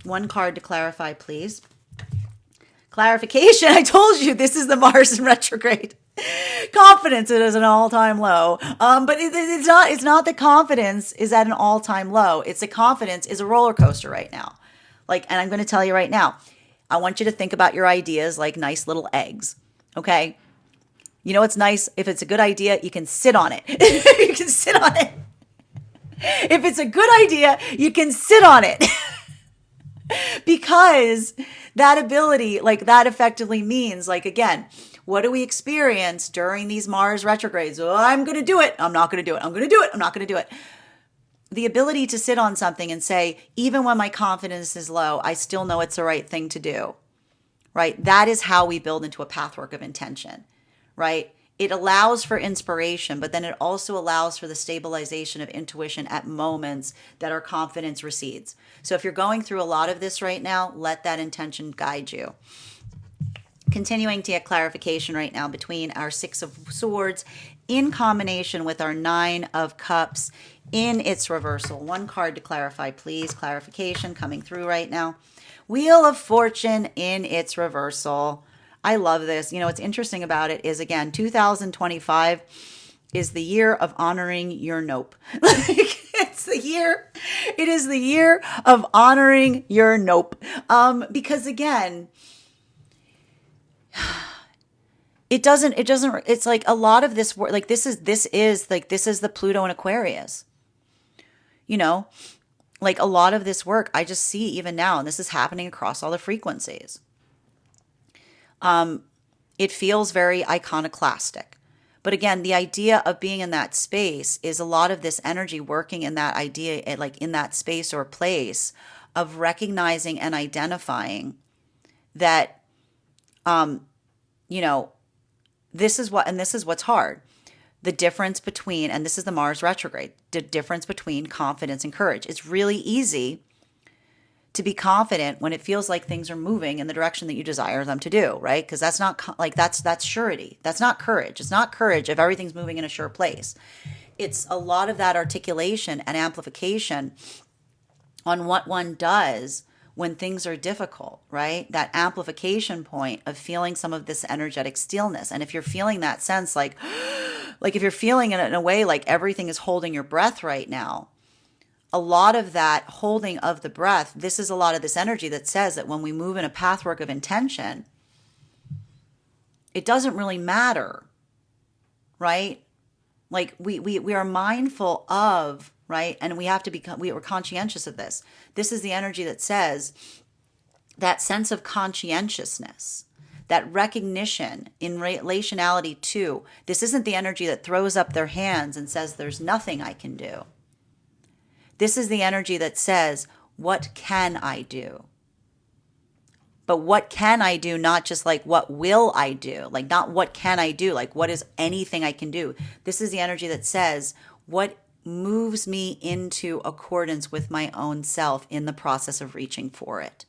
One card to clarify, please. Clarification, I told you this is the Mars in retrograde. Confidence is an all-time low. But it's not that confidence is at an all-time low. It's that confidence is a roller coaster right now. And I'm going to tell you right now, I want you to think about your ideas like nice little eggs. Okay? You know what's nice? If it's a good idea, you can sit on it. You can sit on it. If it's a good idea, you can sit on it. Because that ability, that effectively means, again, what do we experience during these Mars retrogrades? Oh, I'm going to do it. I'm not going to do it. I'm going to do it. I'm not going to do it. The ability to sit on something and say, even when my confidence is low, I still know it's the right thing to do, right? That is how we build into a pathwork of intention, right? It allows for inspiration, but then it also allows for the stabilization of intuition at moments that our confidence recedes. So if you're going through a lot of this right now, let that intention guide you. Continuing to get clarification right now between our Six of Swords in combination with our Nine of Cups in its reversal. One card to clarify, please. Clarification coming through right now. Wheel of Fortune in its reversal. I love this. You know, what's interesting about it is, again, 2025 is the year of honoring your nope. It is the year of honoring your nope. Because again, it's like a lot of this work, like this is the Pluto in Aquarius, you know, like a lot of this work I just see even now, and this is happening across all the frequencies. It feels very iconoclastic, but again, the idea of being in that space is a lot of this energy working in that idea, like in that space or place of recognizing and identifying that, you know, this is what's hard. The difference between, and this is the Mars retrograde, the difference between confidence and courage. It's really easy to be confident when it feels like things are moving in the direction that you desire them to do, right? Because that's not that's surety. That's not courage. It's not courage if everything's moving in a sure place. It's a lot of that articulation and amplification on what one does when things are difficult, right? That amplification point of feeling some of this energetic stillness. And if you're feeling that sense, like if you're feeling it in a way like everything is holding your breath right now, a lot of that holding of the breath, this is a lot of this energy that says that when we move in a pathwork of intention, it doesn't really matter, right? Like we are mindful of, right? And we have to become, we're conscientious of this. This is the energy that says that sense of conscientiousness, that recognition in relationality to, this isn't the energy that throws up their hands and says, there's nothing I can do. This is the energy that says, what can I do? But what can I do? Not just like, what will I do? Like, not what can I do? Like, what is anything I can do? This is the energy that says, what moves me into accordance with my own self in the process of reaching for it,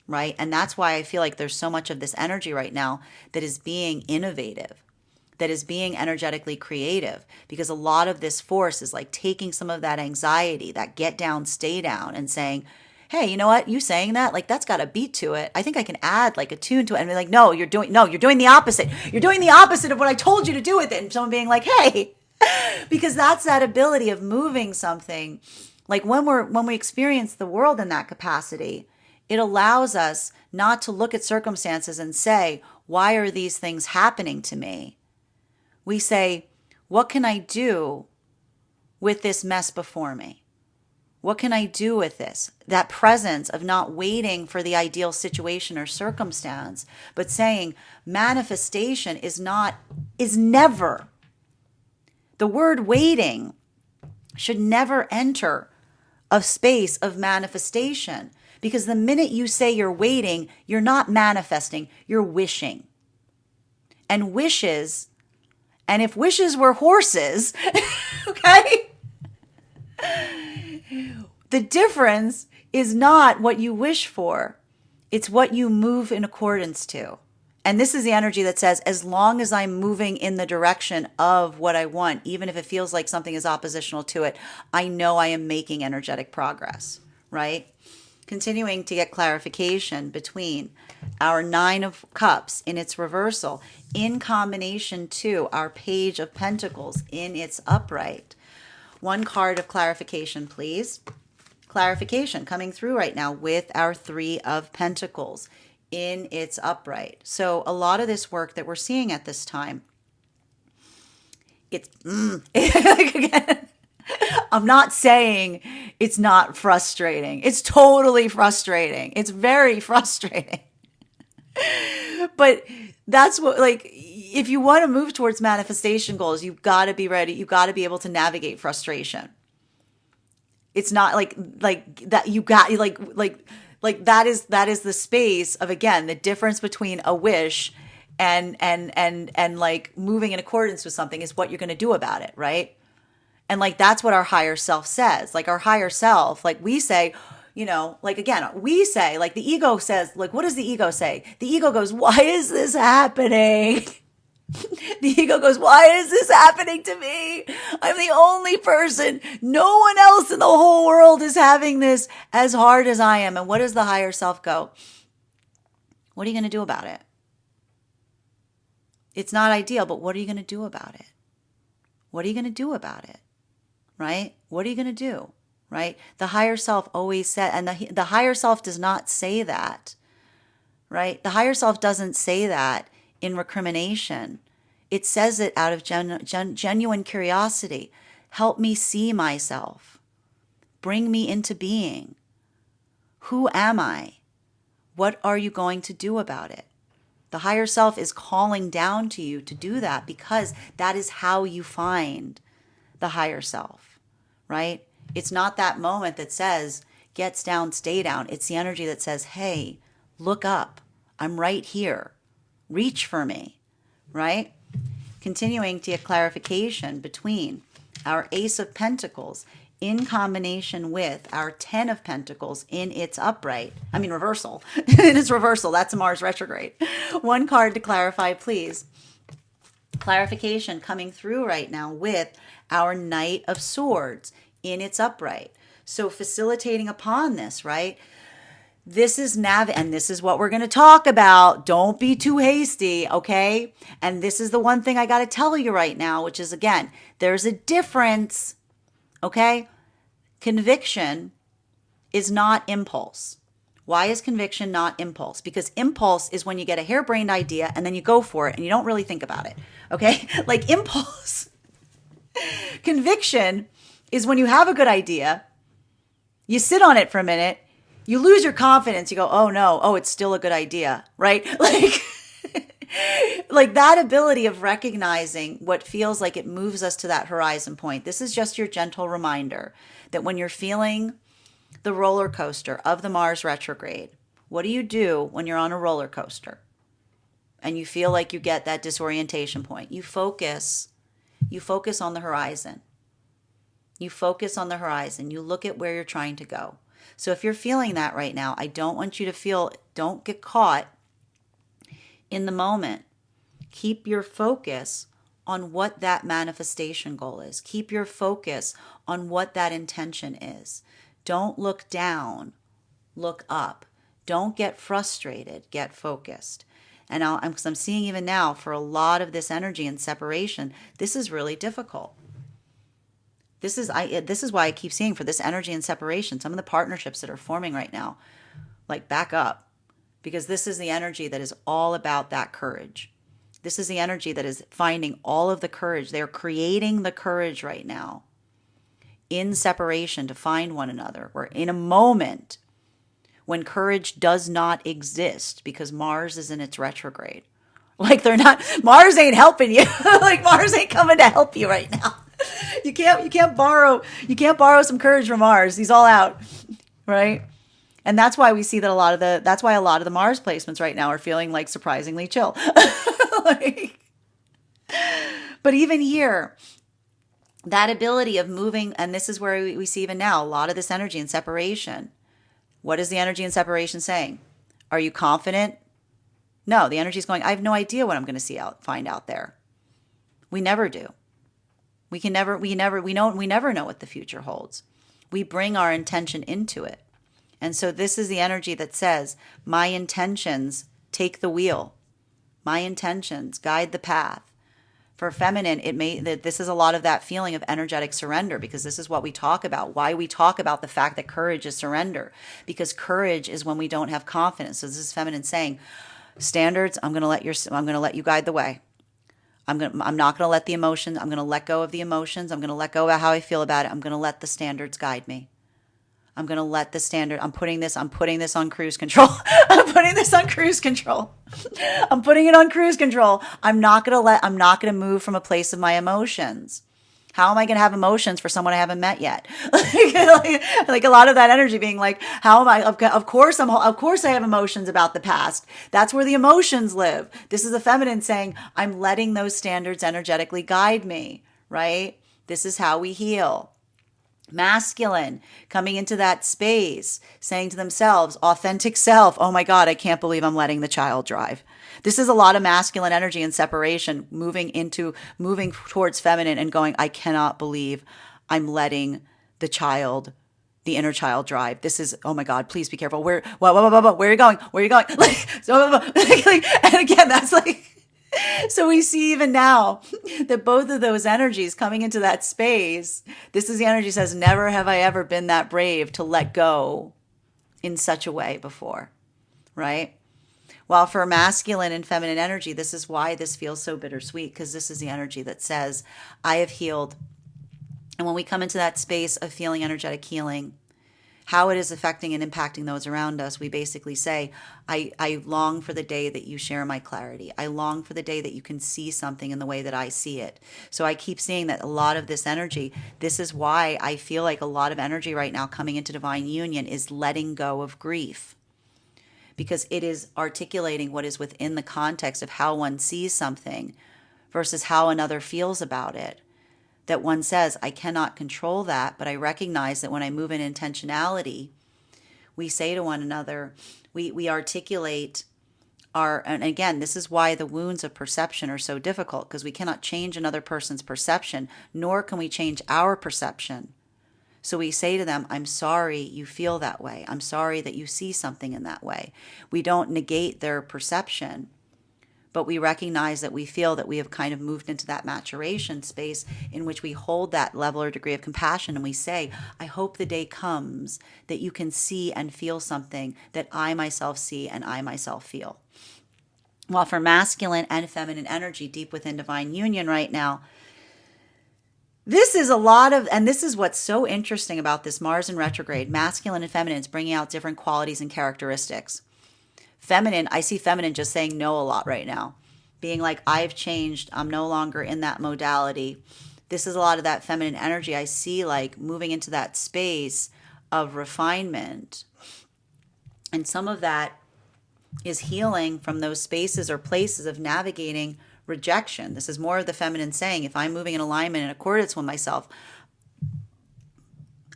right? And that's why I feel like there's so much of this energy right now that is being innovative, that is being energetically creative, because a lot of this force is like taking some of that anxiety, that get down, stay down, and saying, hey, you know what? You saying that, like, that's got a beat to it. I think I can add like a tune to it. And be like, no, you're doing the opposite. You're doing the opposite of what I told you to do with it. And someone being like, hey, because that's that ability of moving something. Like when we experience the world in that capacity, it allows us not to look at circumstances and say, why are these things happening to me? We say, what can I do with this mess before me? What can I do with this? That presence of not waiting for the ideal situation or circumstance, but saying manifestation is never. The word waiting should never enter a space of manifestation, because the minute you say you're waiting, you're not manifesting, you're wishing. And wishes, and if wishes were horses, okay? The difference is not what you wish for. It's what you move in accordance to. And this is the energy that says, as long as I'm moving in the direction of what I want, even if it feels like something is oppositional to it, I know I am making energetic progress, right? Continuing to get clarification between our Nine of Cups in its reversal in combination to our Page of Pentacles in its upright. One card of clarification, please. Clarification coming through right now with our Three of Pentacles in its upright. So a lot of this work that we're seeing at this time, it's again, I'm not saying it's not frustrating. It's totally frustrating. It's very frustrating. But that's what, like, if you want to move towards manifestation goals, you've got to be ready. You've got to be able to navigate frustration. It's not like that. You got like that is the space of, again, the difference between a wish and like moving in accordance with something is what you're going to do about it, right? And like that's what our higher self says. Like our higher self, like we say, like again, we say, like the ego says, like what does the ego say? The ego goes, "Why is this happening?" The ego goes, "Why is this happening to me? I'm the only person. No one else in the whole world is having this as hard as I am." And what does the higher self go? What are you going to do about it? It's not ideal, but what are you going to do about it? What are you going to do about it? Right? What are you going to do? Right? The higher self always said, and the higher self does not say that, right? The higher self doesn't say that in recrimination. It says it out of genuine curiosity. Help me see myself. Bring me into being. Who am I? What are you going to do about it? The higher self is calling down to you to do that because that is how you find the higher self, right? It's not that moment that says, gets down, stay down. It's the energy that says, hey, look up. I'm right here. Reach for me, right? Continuing to get clarification between our Ace of Pentacles in combination with our 10 of Pentacles in its reversal. In its reversal, that's a Mars retrograde. One card to clarify, please. Clarification coming through right now with our Knight of Swords in its upright. So facilitating upon this, right? This is and this is what we're going to talk about. Don't be too hasty, okay? And this is the one thing I got to tell you right now, which is, again, there's a difference, okay? Conviction is not impulse. Why is conviction not impulse? Because impulse is when you get a harebrained idea and then you go for it and you don't really think about it, okay? Like impulse. Conviction is when you have a good idea, you sit on it for a minute, you lose your confidence, you go, oh no, oh, it's still a good idea, right? Like that ability of recognizing what feels like it moves us to that horizon point. This is just your gentle reminder that when you're feeling the roller coaster of the Mars retrograde, what do you do when you're on a roller coaster and you feel like you get that disorientation point? You focus on the horizon. You focus on the horizon. You look at where you're trying to go. So if you're feeling that right now, I don't want you to don't get caught in the moment. Keep your focus on what that manifestation goal is. Keep your focus on what that intention is. Don't look down, look up. Don't get frustrated, get focused. And I'm seeing even now for a lot of this energy and separation, this is really difficult. This is why I keep seeing for this energy and separation, some of the partnerships that are forming right now, like back up, because this is the energy that is all about that courage. This is the energy that is finding all of the courage. They're creating the courage right now in separation to find one another. We're in a moment when courage does not exist because Mars is in its retrograde. Like Mars ain't helping you. Like Mars ain't coming to help you right now. You can't borrow some courage from Mars. He's all out, right? And that's why we see that that's why a lot of the Mars placements right now are feeling like surprisingly chill. But even here, that ability of moving, and this is where we see even now a lot of this energy and separation. What is the energy and separation saying? Are you confident? No, the energy is going, I have no idea what I'm going to find out there. We never do. We never know what the future holds. We bring our intention into it. And so this is the energy that says, my intentions take the wheel. My intentions guide the path. For feminine, this is a lot of that feeling of energetic surrender, because this is what we talk about. Why we talk about the fact that courage is surrender, because courage is when we don't have confidence. So this is feminine saying, standards, I'm going to let you guide the way. I'm not going to let the emotions. I'm going to let go of the emotions. I'm going to let go of how I feel about it. I'm going to let the standards guide me. I'm going to let the standard. I'm putting this on cruise control. I'm putting this on cruise control. I'm putting it on cruise control. I'm not going to move from a place of my emotions. How am I going to have emotions for someone I haven't met yet? Like a lot of that energy being like, how am I? Of course, of course I have emotions about the past. That's where the emotions live. This is the feminine saying, I'm letting those standards energetically guide me, right? This is how we heal. Masculine coming into that space, saying to themselves, authentic self, oh my God, I can't believe I'm letting the child drive. This is a lot of masculine energy and separation moving towards feminine and going, I cannot believe I'm letting the inner child drive. This is, oh my God, please be careful. Where are you going? Where are you going? And again, that's like, so we see even now that both of those energies coming into that space, this is the energy that says, never have I ever been that brave to let go in such a way before, right? While for masculine and feminine energy, this is why this feels so bittersweet, because this is the energy that says, I have healed. And when we come into that space of feeling energetic healing, how it is affecting and impacting those around us, we basically say, I long for the day that you share my clarity. I long for the day that you can see something in the way that I see it. So I keep seeing that a lot of this energy, this is why I feel like a lot of energy right now coming into divine union is letting go of grief. Because it is articulating what is within the context of how one sees something versus how another feels about it. That one says, I cannot control that, but I recognize that when I move in intentionality, we say to one another, we articulate and again, this is why the wounds of perception are so difficult, because we cannot change another person's perception, nor can we change our perception. So we say to them, I'm sorry you feel that way. I'm sorry that you see something in that way. We don't negate their perception, but we recognize that we feel that we have kind of moved into that maturation space in which we hold that level or degree of compassion, and we say, I hope the day comes that you can see and feel something that I myself see and I myself feel. While for masculine and feminine energy deep within divine union right now, this is a lot of, and this is what's so interesting about this Mars in retrograde, masculine and feminine is bringing out different qualities and characteristics. Feminine, I see feminine just saying no a lot right now, being like, I've changed, I'm no longer in that modality. This is a lot of that feminine energy I see, like moving into that space of refinement. And some of that is healing from those spaces or places of navigating rejection. This is more of the feminine saying, if I'm moving in alignment and accordance with myself,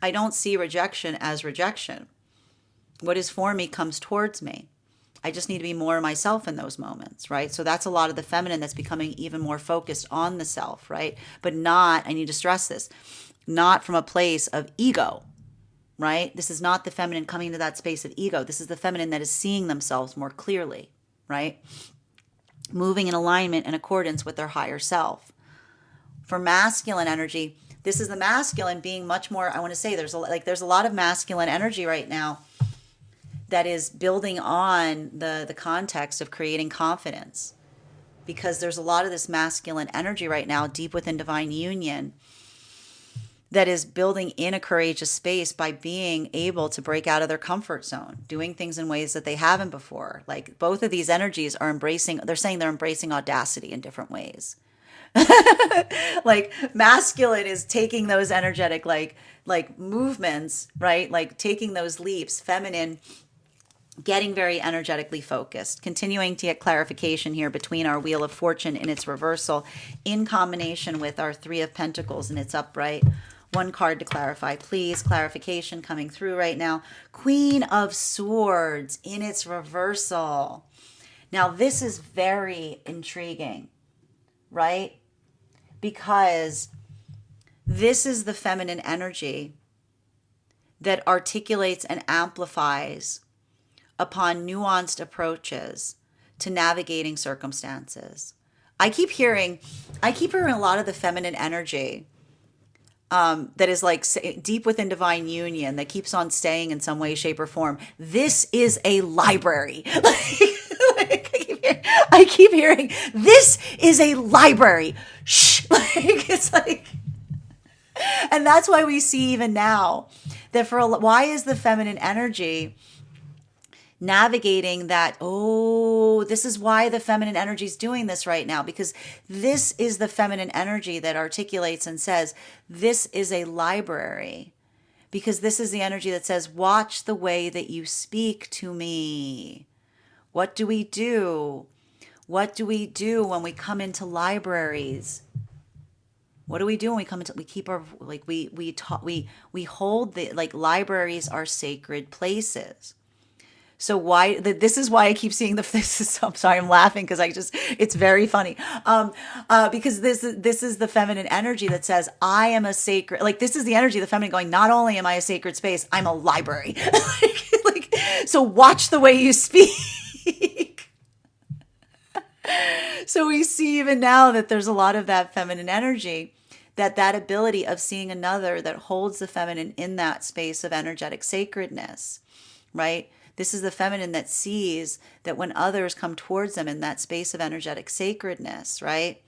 I don't see rejection as rejection. What is for me comes towards me. I just need to be more myself in those moments, right? So that's a lot of the feminine that's becoming even more focused on the self, right? But not, I need to stress this, not from a place of ego, right? This is not the feminine coming to that space of ego. This is the feminine that is seeing themselves more clearly, right? Moving in alignment in accordance with their higher self. For masculine energy, this is the masculine being much more, I want to say there's a lot of masculine energy right now that is building on the context of creating confidence, because there's a lot of this masculine energy right now deep within divine union that is building in a courageous space by being able to break out of their comfort zone, doing things in ways that they haven't before. Like both of these energies are embracing, they're saying they're embracing audacity in different ways. Like masculine is taking those energetic like movements, right? Like taking those leaps. Feminine getting very energetically focused, continuing to get clarification here between our Wheel of Fortune in its reversal in combination with our Three of Pentacles in its upright. One card to clarify, please. Clarification coming through right now. Queen of Swords in its reversal. Now, this is very intriguing, right? Because this is the feminine energy that articulates and amplifies upon nuanced approaches to navigating circumstances. I keep hearing a lot of the feminine energy that is like deep within divine union that keeps on staying in some way, shape, or form. This is a library. I keep hearing, this is a library. Shh. It's like, and that's why we see even now that why is the feminine energy navigating that. Oh, this is why the feminine energy is doing this right now, because this is the feminine energy that articulates and says, this is a library. Because this is the energy that says, watch the way that you speak to me. What do we do? What do we do when we come into libraries? What do we do when we come into, we keep our, like, we hold the, like, libraries are sacred places. So why, this is why I keep seeing this is, I'm sorry, I'm laughing because it's very funny. Because this is the feminine energy that says, I am a sacred, like, this is the energy of the feminine going, not only am I a sacred space, I'm a library. So watch the way you speak. So we see even now that there's a lot of that feminine energy, that ability of seeing another that holds the feminine in that space of energetic sacredness, right? This is the feminine that sees that when others come towards them in that space of energetic sacredness, right?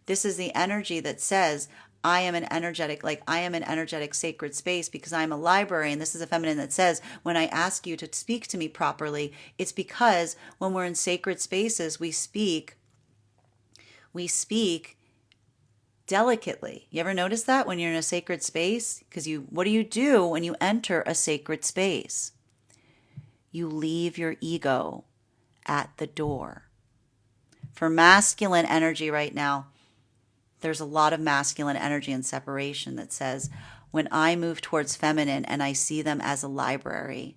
This is the energy that says, I am an energetic sacred space because I'm a library. And this is a feminine that says, when I ask you to speak to me properly, it's because when we're in sacred spaces, we speak delicately. You ever notice that when you're in a sacred space? Because what do you do when you enter a sacred space? You leave your ego at the door. For masculine energy right now, there's a lot of masculine energy and separation that says, when I move towards feminine and I see them as a library,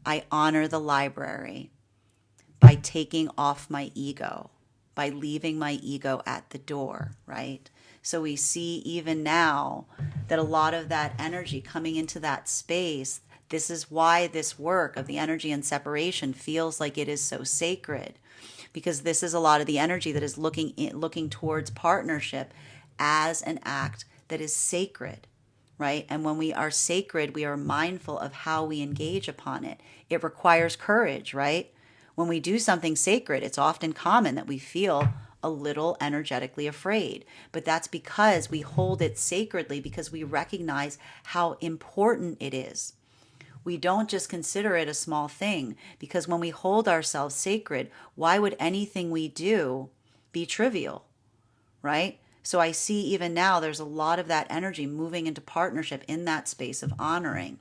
I honor the library by taking off my ego, by leaving my ego at the door, right? So we see even now that a lot of that energy coming into that space, this is why this work of the energy and separation feels like it is so sacred, because this is a lot of the energy that is looking towards partnership as an act that is sacred, right? And when we are sacred, we are mindful of how we engage upon it. It requires courage, right? When we do something sacred, it's often common that we feel a little energetically afraid, but that's because we hold it sacredly, because we recognize how important it is. We don't just consider it a small thing, because when we hold ourselves sacred, why would anything we do be trivial, right? So I see even now there's a lot of that energy moving into partnership in that space of honoring.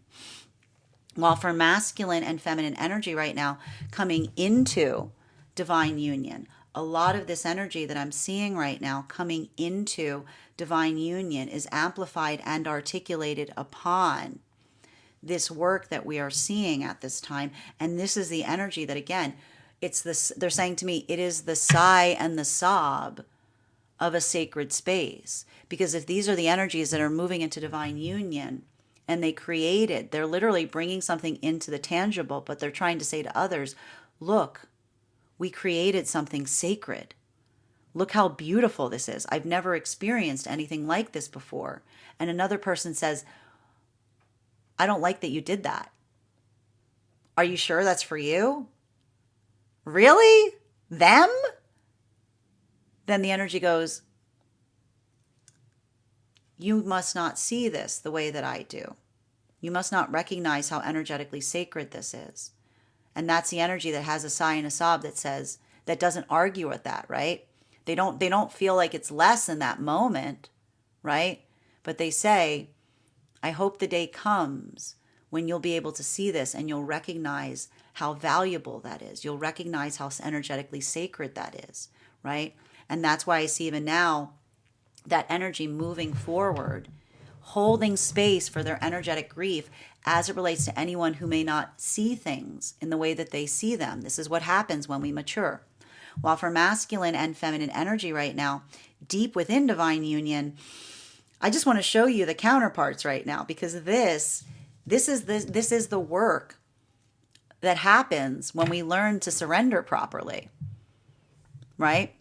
While for masculine and feminine energy right now coming into divine union, a lot of this energy that I'm seeing right now coming into divine union is amplified and articulated upon this work that we are seeing at this time. And this is the energy that, again, it's this, they're saying to me, it is the sigh and the sob of a sacred space. Because if these are the energies that are moving into divine union, and they're literally bringing something into the tangible, but they're trying to say to others, look, we created something sacred. Look how beautiful this is. I've never experienced anything like this before. And another person says, I don't like that you did that. Are you sure that's for you? Really? Them? Then the energy goes, you must not see this the way that I do. You must not recognize how energetically sacred this is. And that's the energy that has a sigh and a sob that says, that doesn't argue with that, right? They don't feel like it's less in that moment, right? But they say, I hope the day comes when you'll be able to see this and you'll recognize how valuable that is. You'll recognize how energetically sacred that is, right? And that's why I see even now that energy moving forward, holding space for their energetic grief as it relates to anyone who may not see things in the way that they see them. This is what happens when we mature. While for masculine and feminine energy right now, deep within divine union, I just want to show you the counterparts right now, because this is the work that happens when we learn to surrender properly, right?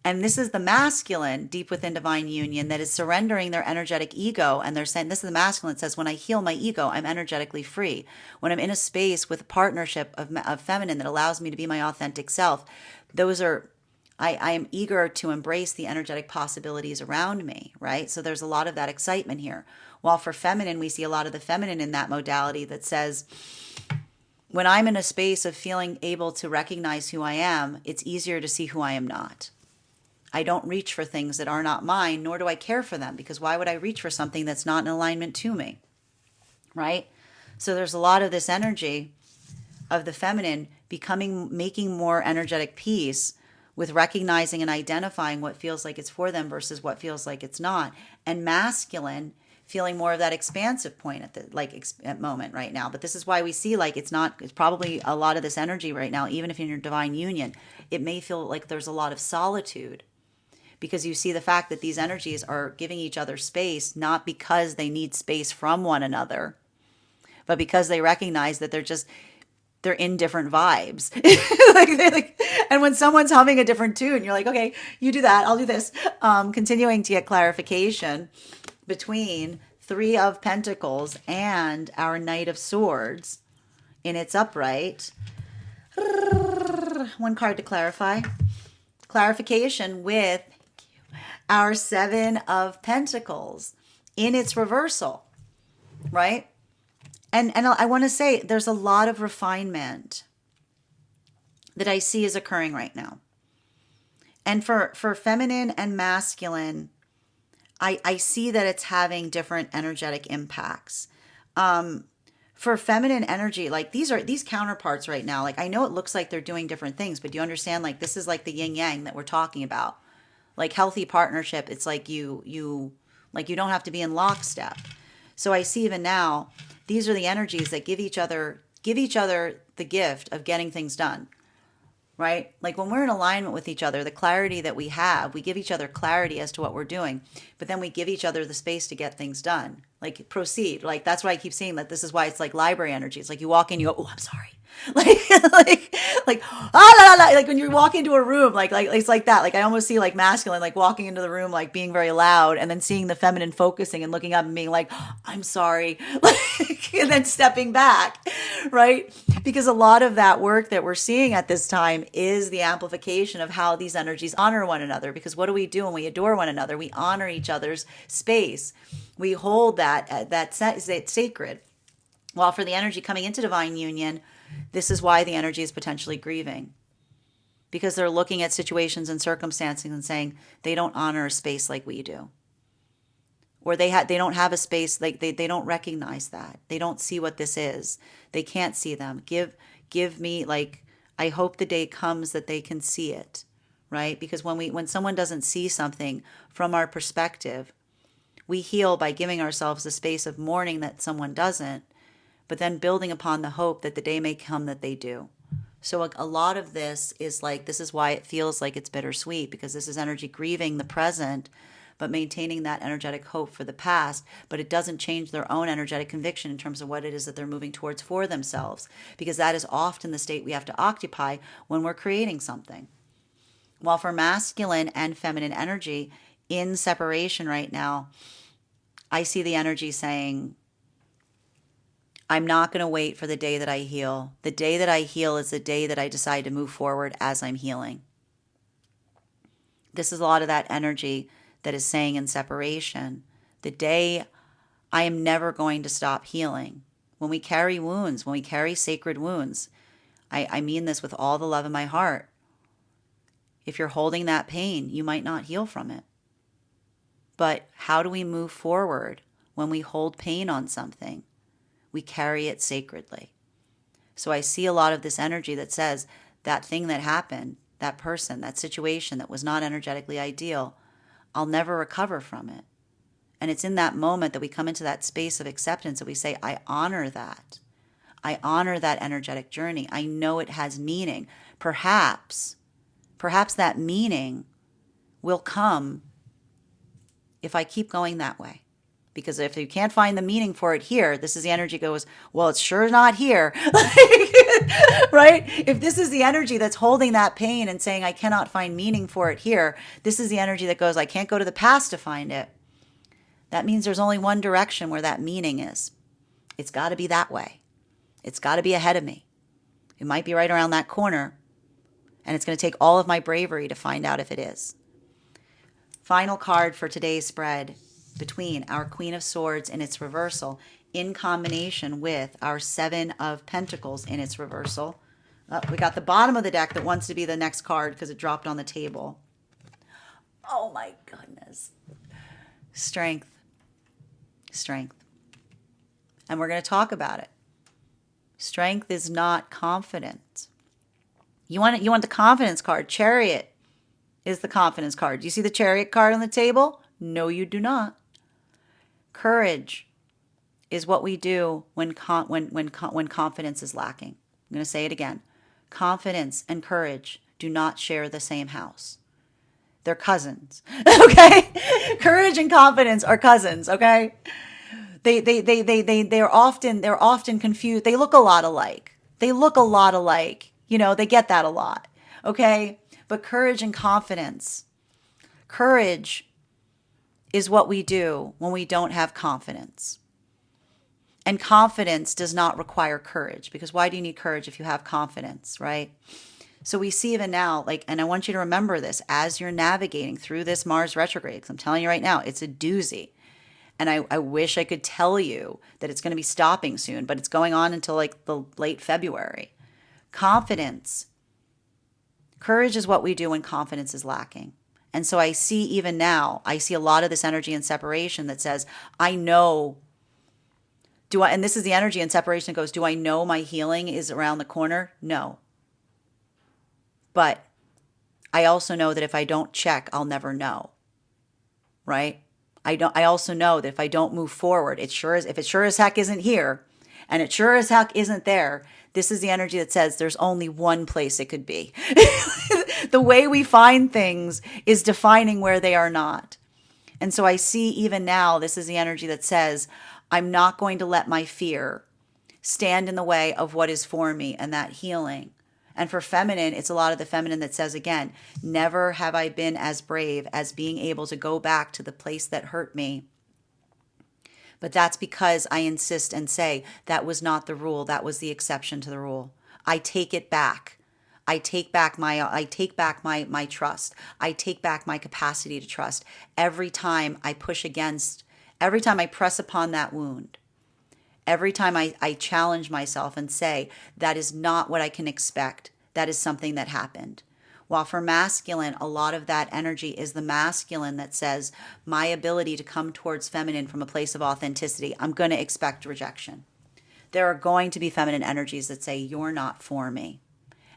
And this is the masculine deep within divine union that is surrendering their energetic ego. And they're saying, this is the masculine that says, when I heal my ego, I'm energetically free. When I'm in a space with a partnership of feminine that allows me to be my authentic self, I am eager to embrace the energetic possibilities around me, right? So there's a lot of that excitement here. While for feminine, we see a lot of the feminine in that modality that says, When I'm in a space of feeling able to recognize who I am, it's easier to see who I am not. I don't reach for things that are not mine, nor do I care for them, because why would I reach for something that's not in alignment to me? Right? So there's a lot of this energy of the feminine making more energetic peace with recognizing and identifying what feels like it's for them versus what feels like it's not. And masculine feeling more of that expansive point at the moment right now. But this is why we see it's probably a lot of this energy right now, even if you're in your divine union, it may feel like there's a lot of solitude, because you see the fact that these energies are giving each other space, not because they need space from one another, but because they recognize that they're in different vibes. And when someone's humming a different tune, you're like, okay, you do that, I'll do this. Continuing to get clarification between Three of Pentacles and our Knight of Swords in its upright. One card to clarify. Clarification with our Seven of Pentacles in its reversal, right? And I want to say there's a lot of refinement that I see is occurring right now. And for feminine and masculine, I see that it's having different energetic impacts. For feminine energy, these counterparts right now, I know it looks like they're doing different things, but do you understand, this is the yin yang that we're talking about. Healthy partnership, it's you don't have to be in lockstep. So I see even now, these are the energies that give each other the gift of getting things done. Right? When we're in alignment with each other, the clarity that we have, we give each other clarity as to what we're doing, but then we give each other the space to get things done. Proceed. That's why I keep saying that this is why it's library energy. It's you walk in, you go, oh, I'm sorry. When you walk into a room, it's like that. I almost see masculine, walking into the room, being very loud, and then seeing the feminine focusing and looking up and being like, I'm sorry. And then stepping back, right? Because a lot of that work that we're seeing at this time is the amplification of how these energies honor one another. Because what do we do when we adore one another? We honor each other's space. We hold that's sacred. While for the energy coming into divine union, this is why the energy is potentially grieving, because they're looking at situations and circumstances and saying they don't honor a space like we do, or they don't have a space, they don't recognize that, they don't see what this is, they can't see them. Give me, I hope the day comes that they can see it, right? Because when someone doesn't see something from our perspective, we heal by giving ourselves the space of mourning that someone doesn't, but then building upon the hope that the day may come that they do. So a lot of this is this is why it feels like it's bittersweet, because this is energy grieving the present, but maintaining that energetic hope for the past. But it doesn't change their own energetic conviction in terms of what it is that they're moving towards for themselves, because that is often the state we have to occupy when we're creating something. While for masculine and feminine energy in separation right now, I see the energy saying, I'm not going to wait for the day that I heal. The day that I heal is the day that I decide to move forward as I'm healing. This is a lot of that energy that is saying in separation, the day I am never going to stop healing. When we carry wounds, when we carry sacred wounds, I mean this with all the love in my heart. If you're holding that pain, you might not heal from it. But how do we move forward when we hold pain on something? We carry it sacredly. So I see a lot of this energy that says that thing that happened, that person, that situation that was not energetically ideal, I'll never recover from it. And it's in that moment that we come into that space of acceptance that we say, I honor that. I honor that energetic journey. I know it has meaning. Perhaps that meaning will come if I keep going that way. Because if you can't find the meaning for it here, this is the energy goes, well, it's sure not here. Right? If this is the energy that's holding that pain and saying, I cannot find meaning for it here, this is the energy that goes, I can't go to the past to find it. That means there's only one direction where that meaning is. It's got to be that way. It's got to be ahead of me. It might be right around that corner. And it's going to take all of my bravery to find out if it is. Final card for today's spread. between our Queen of Swords in its reversal in combination with our Seven of Pentacles in its reversal. We got the bottom of the deck that wants to be the next card because it dropped on the table. Oh my goodness. Strength. Strength. And we're going to talk about it. Strength is not confidence. You want the confidence card. Chariot is the confidence card. Do you see the Chariot card on the table? No, you do not. Courage is what we do when confidence is lacking. I'm going to say it again. Confidence and courage do not share the same house. They're cousins. Okay? Courage and confidence are cousins, okay? They're often confused. They look a lot alike. They get that a lot. Okay? But courage and confidence. Courage is what we do when we don't have confidence. And confidence does not require courage, because why do you need courage if you have confidence, right? So we see even now, and I want you to remember this as you're navigating through this Mars retrograde, because I'm telling you right now, it's a doozy. And I wish I could tell you that it's going to be stopping soon, but it's going on until the late February. Confidence. Courage is what we do when confidence is lacking. And so I see even now, I see a lot of this energy in separation that says, I know. And this is the energy in separation that goes, do I know my healing is around the corner? No. But I also know that if I don't check, I'll never know. Right? I also know that if I don't move forward, if it sure as heck isn't here, and it sure as heck isn't there, this is the energy that says there's only one place it could be. The way we find things is defining where they are not. And so I see even now, this is the energy that says, I'm not going to let my fear stand in the way of what is for me and that healing. And for feminine, it's a lot of the feminine that says, again, never have I been as brave as being able to go back to the place that hurt me. But that's because I insist and say that was not the rule. That was the exception to the rule. I take it back. I take back my trust. I take back my capacity to trust every time I push against, every time I press upon that wound. Every time I challenge myself and say, that is not what I can expect. That is something that happened. While for masculine, a lot of that energy is the masculine that says, my ability to come towards feminine from a place of authenticity, I'm going to expect rejection. There are going to be feminine energies that say, you're not for me.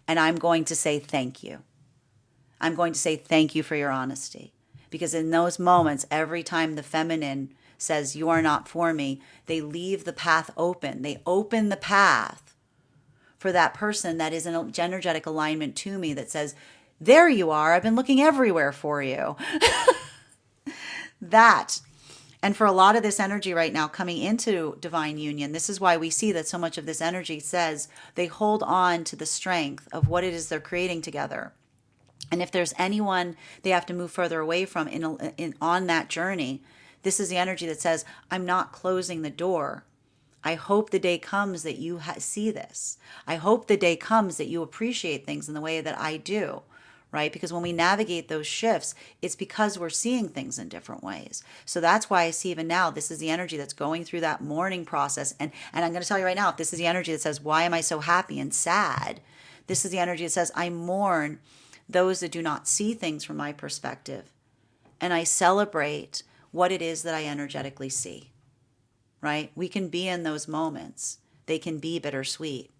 And I'm going to say thank you. I'm going to say thank you for your honesty. Because in those moments, every time the feminine says, you are not for me, they leave the path open. They open the path for that person that is in an energetic alignment to me that says, there you are. I've been looking everywhere for you. That. And for a lot of this energy right now coming into divine union, this is why we see that so much of this energy says they hold on to the strength of what it is they're creating together. And if there's anyone they have to move further away from on that journey, this is the energy that says, I'm not closing the door. I hope the day comes that you see this. I hope the day comes that you appreciate things in the way that I do, right? Because when we navigate those shifts, it's because we're seeing things in different ways. So that's why I see even now, this is the energy that's going through that mourning process. And I'm going to tell you right now, if this is the energy that says, why am I so happy and sad? This is the energy that says, I mourn those that do not see things from my perspective. And I celebrate what it is that I energetically see, right? We can be in those moments. They can be bittersweet.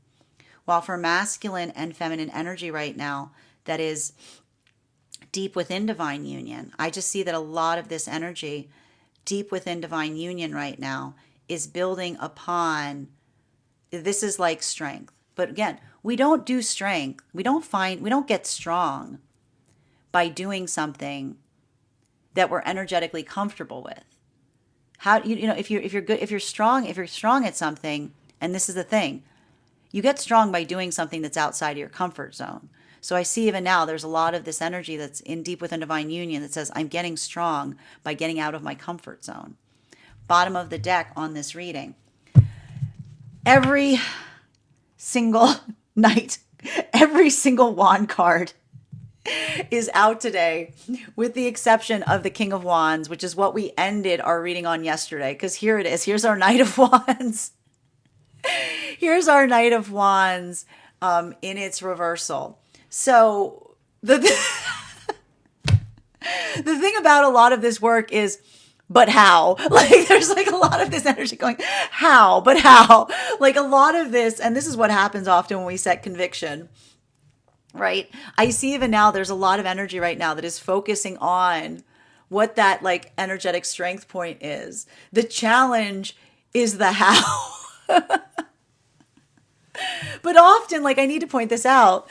While for masculine and feminine energy right now, that is deep within divine union, I just see that a lot of this energy deep within divine union right now is building upon, this is like strength. But again, we don't do strength. We don't get strong by doing something that we're energetically comfortable with. How if you're strong at something, and this is the thing, you get strong by doing something that's outside of your comfort zone. So I see even now there's a lot of this energy that's in deep within divine union that says I'm getting strong by getting out of my comfort zone. Bottom of the deck on this reading. Every single night, every single wand card is out today, with the exception of the King of Wands, which is what we ended our reading on yesterday. Because here it is. Here's our Knight of Wands. Here's our Knight of Wands in its reversal. So the thing about a lot of this work is, but how? Like, there's like a lot of this energy going, how? But how? Like a lot of this, and this is what happens often when we set conviction, right? I see even now there's a lot of energy right now that is focusing on what that like energetic strength point is. The challenge is the how. But often, like, I need to point this out,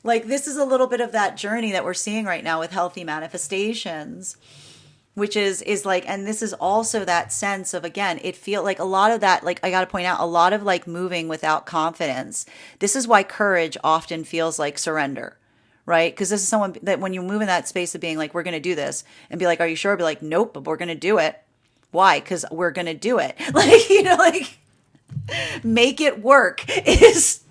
like, this is a little bit of that journey that we're seeing right now with healthy manifestations, which is like, and this is also that sense of, again, it feel like a lot of that, like, I got to point out a lot of like moving without confidence. This is why courage often feels like surrender, right? Because this is someone that when you move in that space of being like, we're going to do this, and be like, are you sure? Be like, nope, but we're going to do it. Why? Because we're going to do it. Like, you know, like, make it work is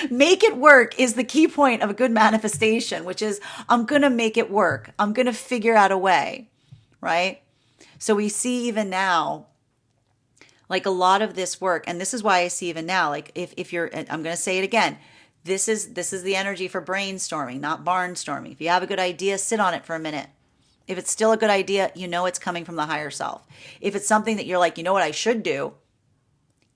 the key point of a good manifestation, which is, I'm going to make it work. I'm going to figure out a way, right? So we see even now, like a lot of this work, and this is why I see even now, like if you're, I'm going to say it again, this is the energy for brainstorming, not barnstorming. If you have a good idea, sit on it for a minute. If it's still a good idea, you know it's coming from the higher self. If it's something that you're like, you know what I should do,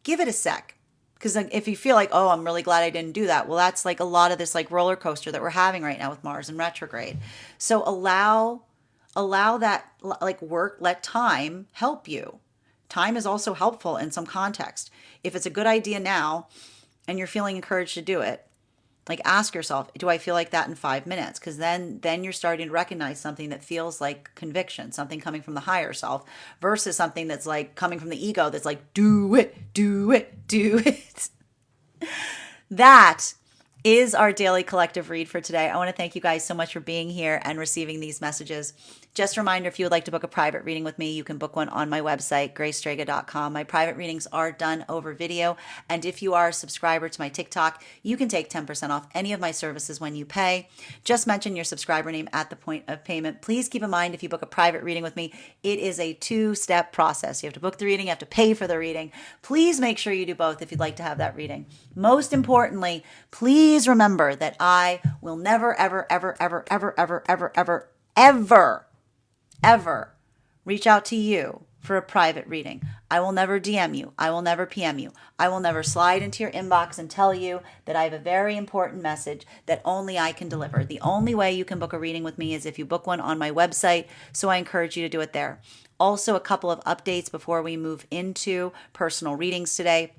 give it a sec. Because if you feel like, oh, I'm really glad I didn't do that, well, that's like a lot of this like roller coaster that we're having right now with Mars in retrograde. So allow that like work, let time help you. Time is also helpful in some context. If it's a good idea now and you're feeling encouraged to do it, like ask yourself, do I feel like that in 5 minutes? Because then you're starting to recognize something that feels like conviction, something coming from the higher self versus something that's like coming from the ego that's like, do it, do it, do it. That is our daily collective read for today. I want to thank you guys so much for being here and receiving these messages. Just a reminder, if you would like to book a private reading with me, you can book one on my website, gracestrega.com. My private readings are done over video. And if you are a subscriber to my TikTok, you can take 10% off any of my services when you pay. Just mention your subscriber name at the point of payment. Please keep in mind, if you book a private reading with me, it is a 2-step process. You have to book the reading, you have to pay for the reading. Please make sure you do both if you'd like to have that reading. Most importantly, please remember that I will never, ever, ever, ever, ever, ever, ever, ever, ever reach out to you for a private reading. I will never DM you. I will never PM you. I will never slide into your inbox and tell you that I have a very important message that only I can deliver. The only way you can book a reading with me is if you book one on my website, so I encourage you to do it there. Also, a couple of updates before we move into personal readings today.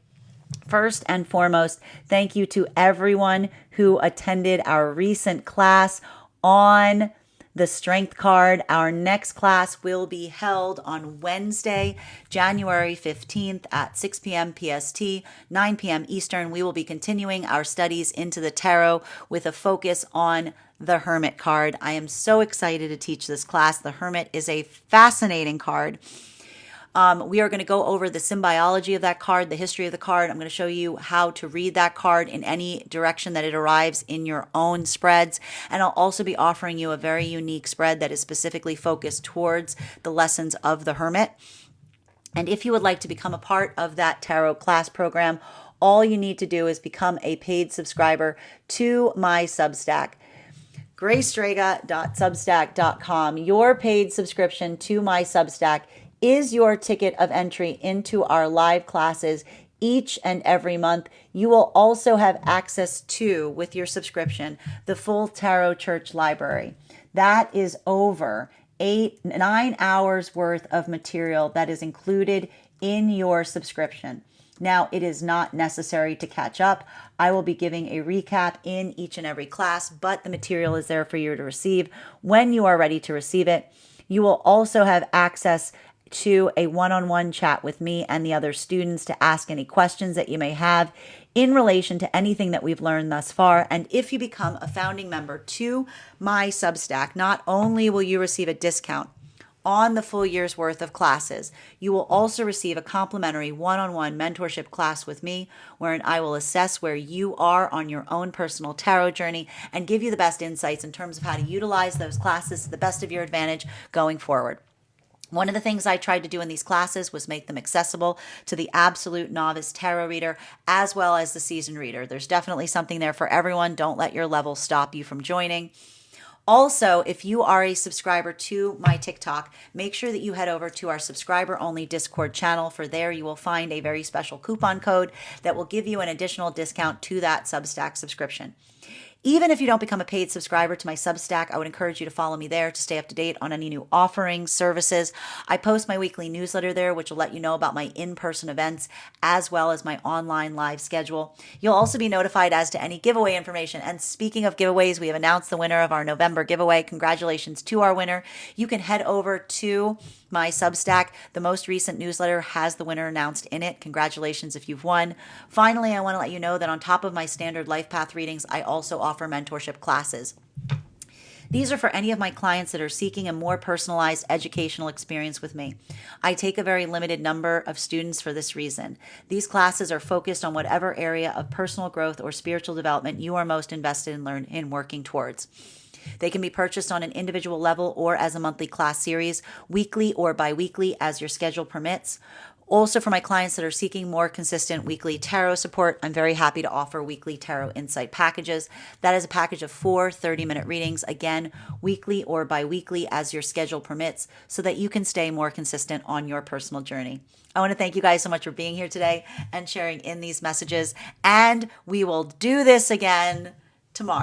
First and foremost, thank you to everyone who attended our recent class on the strength card. Our next class will be held on Wednesday, January 15th at 6 p.m. PST, 9 p.m. Eastern. We will be continuing our studies into the tarot with a focus on the Hermit card. I am so excited to teach this class. The Hermit is a fascinating card. We are going to go over the symbiology of that card, the history of the card. I'm going to show you how to read that card in any direction that it arrives in your own spreads. And I'll also be offering you a very unique spread that is specifically focused towards the lessons of the Hermit. And if you would like to become a part of that tarot class program, all you need to do is become a paid subscriber to my Substack. gracestrega.substack.com. Your paid subscription to my Substack is your ticket of entry into our live classes each and every month. You will also have access to, with your subscription, the full Tarot Church Library. That is over 9 hours worth of material that is included in your subscription. Now, it is not necessary to catch up. I will be giving a recap in each and every class, but the material is there for you to receive when you are ready to receive it. You will also have access to a one-on-one chat with me and the other students to ask any questions that you may have in relation to anything that we've learned thus far. And if you become a founding member to my Substack, not only will you receive a discount on the full year's worth of classes. You will also receive a complimentary one-on-one mentorship class with me, wherein I will assess where you are on your own personal tarot journey and give you the best insights in terms of how to utilize those classes to the best of your advantage going forward. One of the things I tried to do in these classes was make them accessible to the absolute novice tarot reader as well as the seasoned reader. There's definitely something there for everyone. Don't let your level stop you from joining. Also, if you are a subscriber to my TikTok, make sure that you head over to our subscriber-only Discord channel. For there, you will find a very special coupon code that will give you an additional discount to that Substack subscription. Even if you don't become a paid subscriber to my Substack, I would encourage you to follow me there to stay up to date on any new offerings, services. I post my weekly newsletter there, which will let you know about my in-person events as well as my online live schedule. You'll also be notified as to any giveaway information. And speaking of giveaways, we have announced the winner of our November giveaway. Congratulations to our winner. You can head over to my Substack. The most recent newsletter has the winner announced in it. Congratulations if you've won. Finally, I want to let you know that on top of my standard life path readings, I also offer mentorship classes. These are for any of my clients that are seeking a more personalized educational experience with me. I take a very limited number of students for this reason. These classes are focused on whatever area of personal growth or spiritual development you are most invested in working towards. They can be purchased on an individual level or as a monthly class series, weekly or bi-weekly as your schedule permits. Also, for my clients that are seeking more consistent weekly tarot support, I'm very happy to offer weekly tarot insight packages. That is a package of 4 30-minute readings, again, weekly or bi-weekly as your schedule permits, so that you can stay more consistent on your personal journey. I want to thank you guys so much for being here today and sharing in these messages, and we will do this again tomorrow.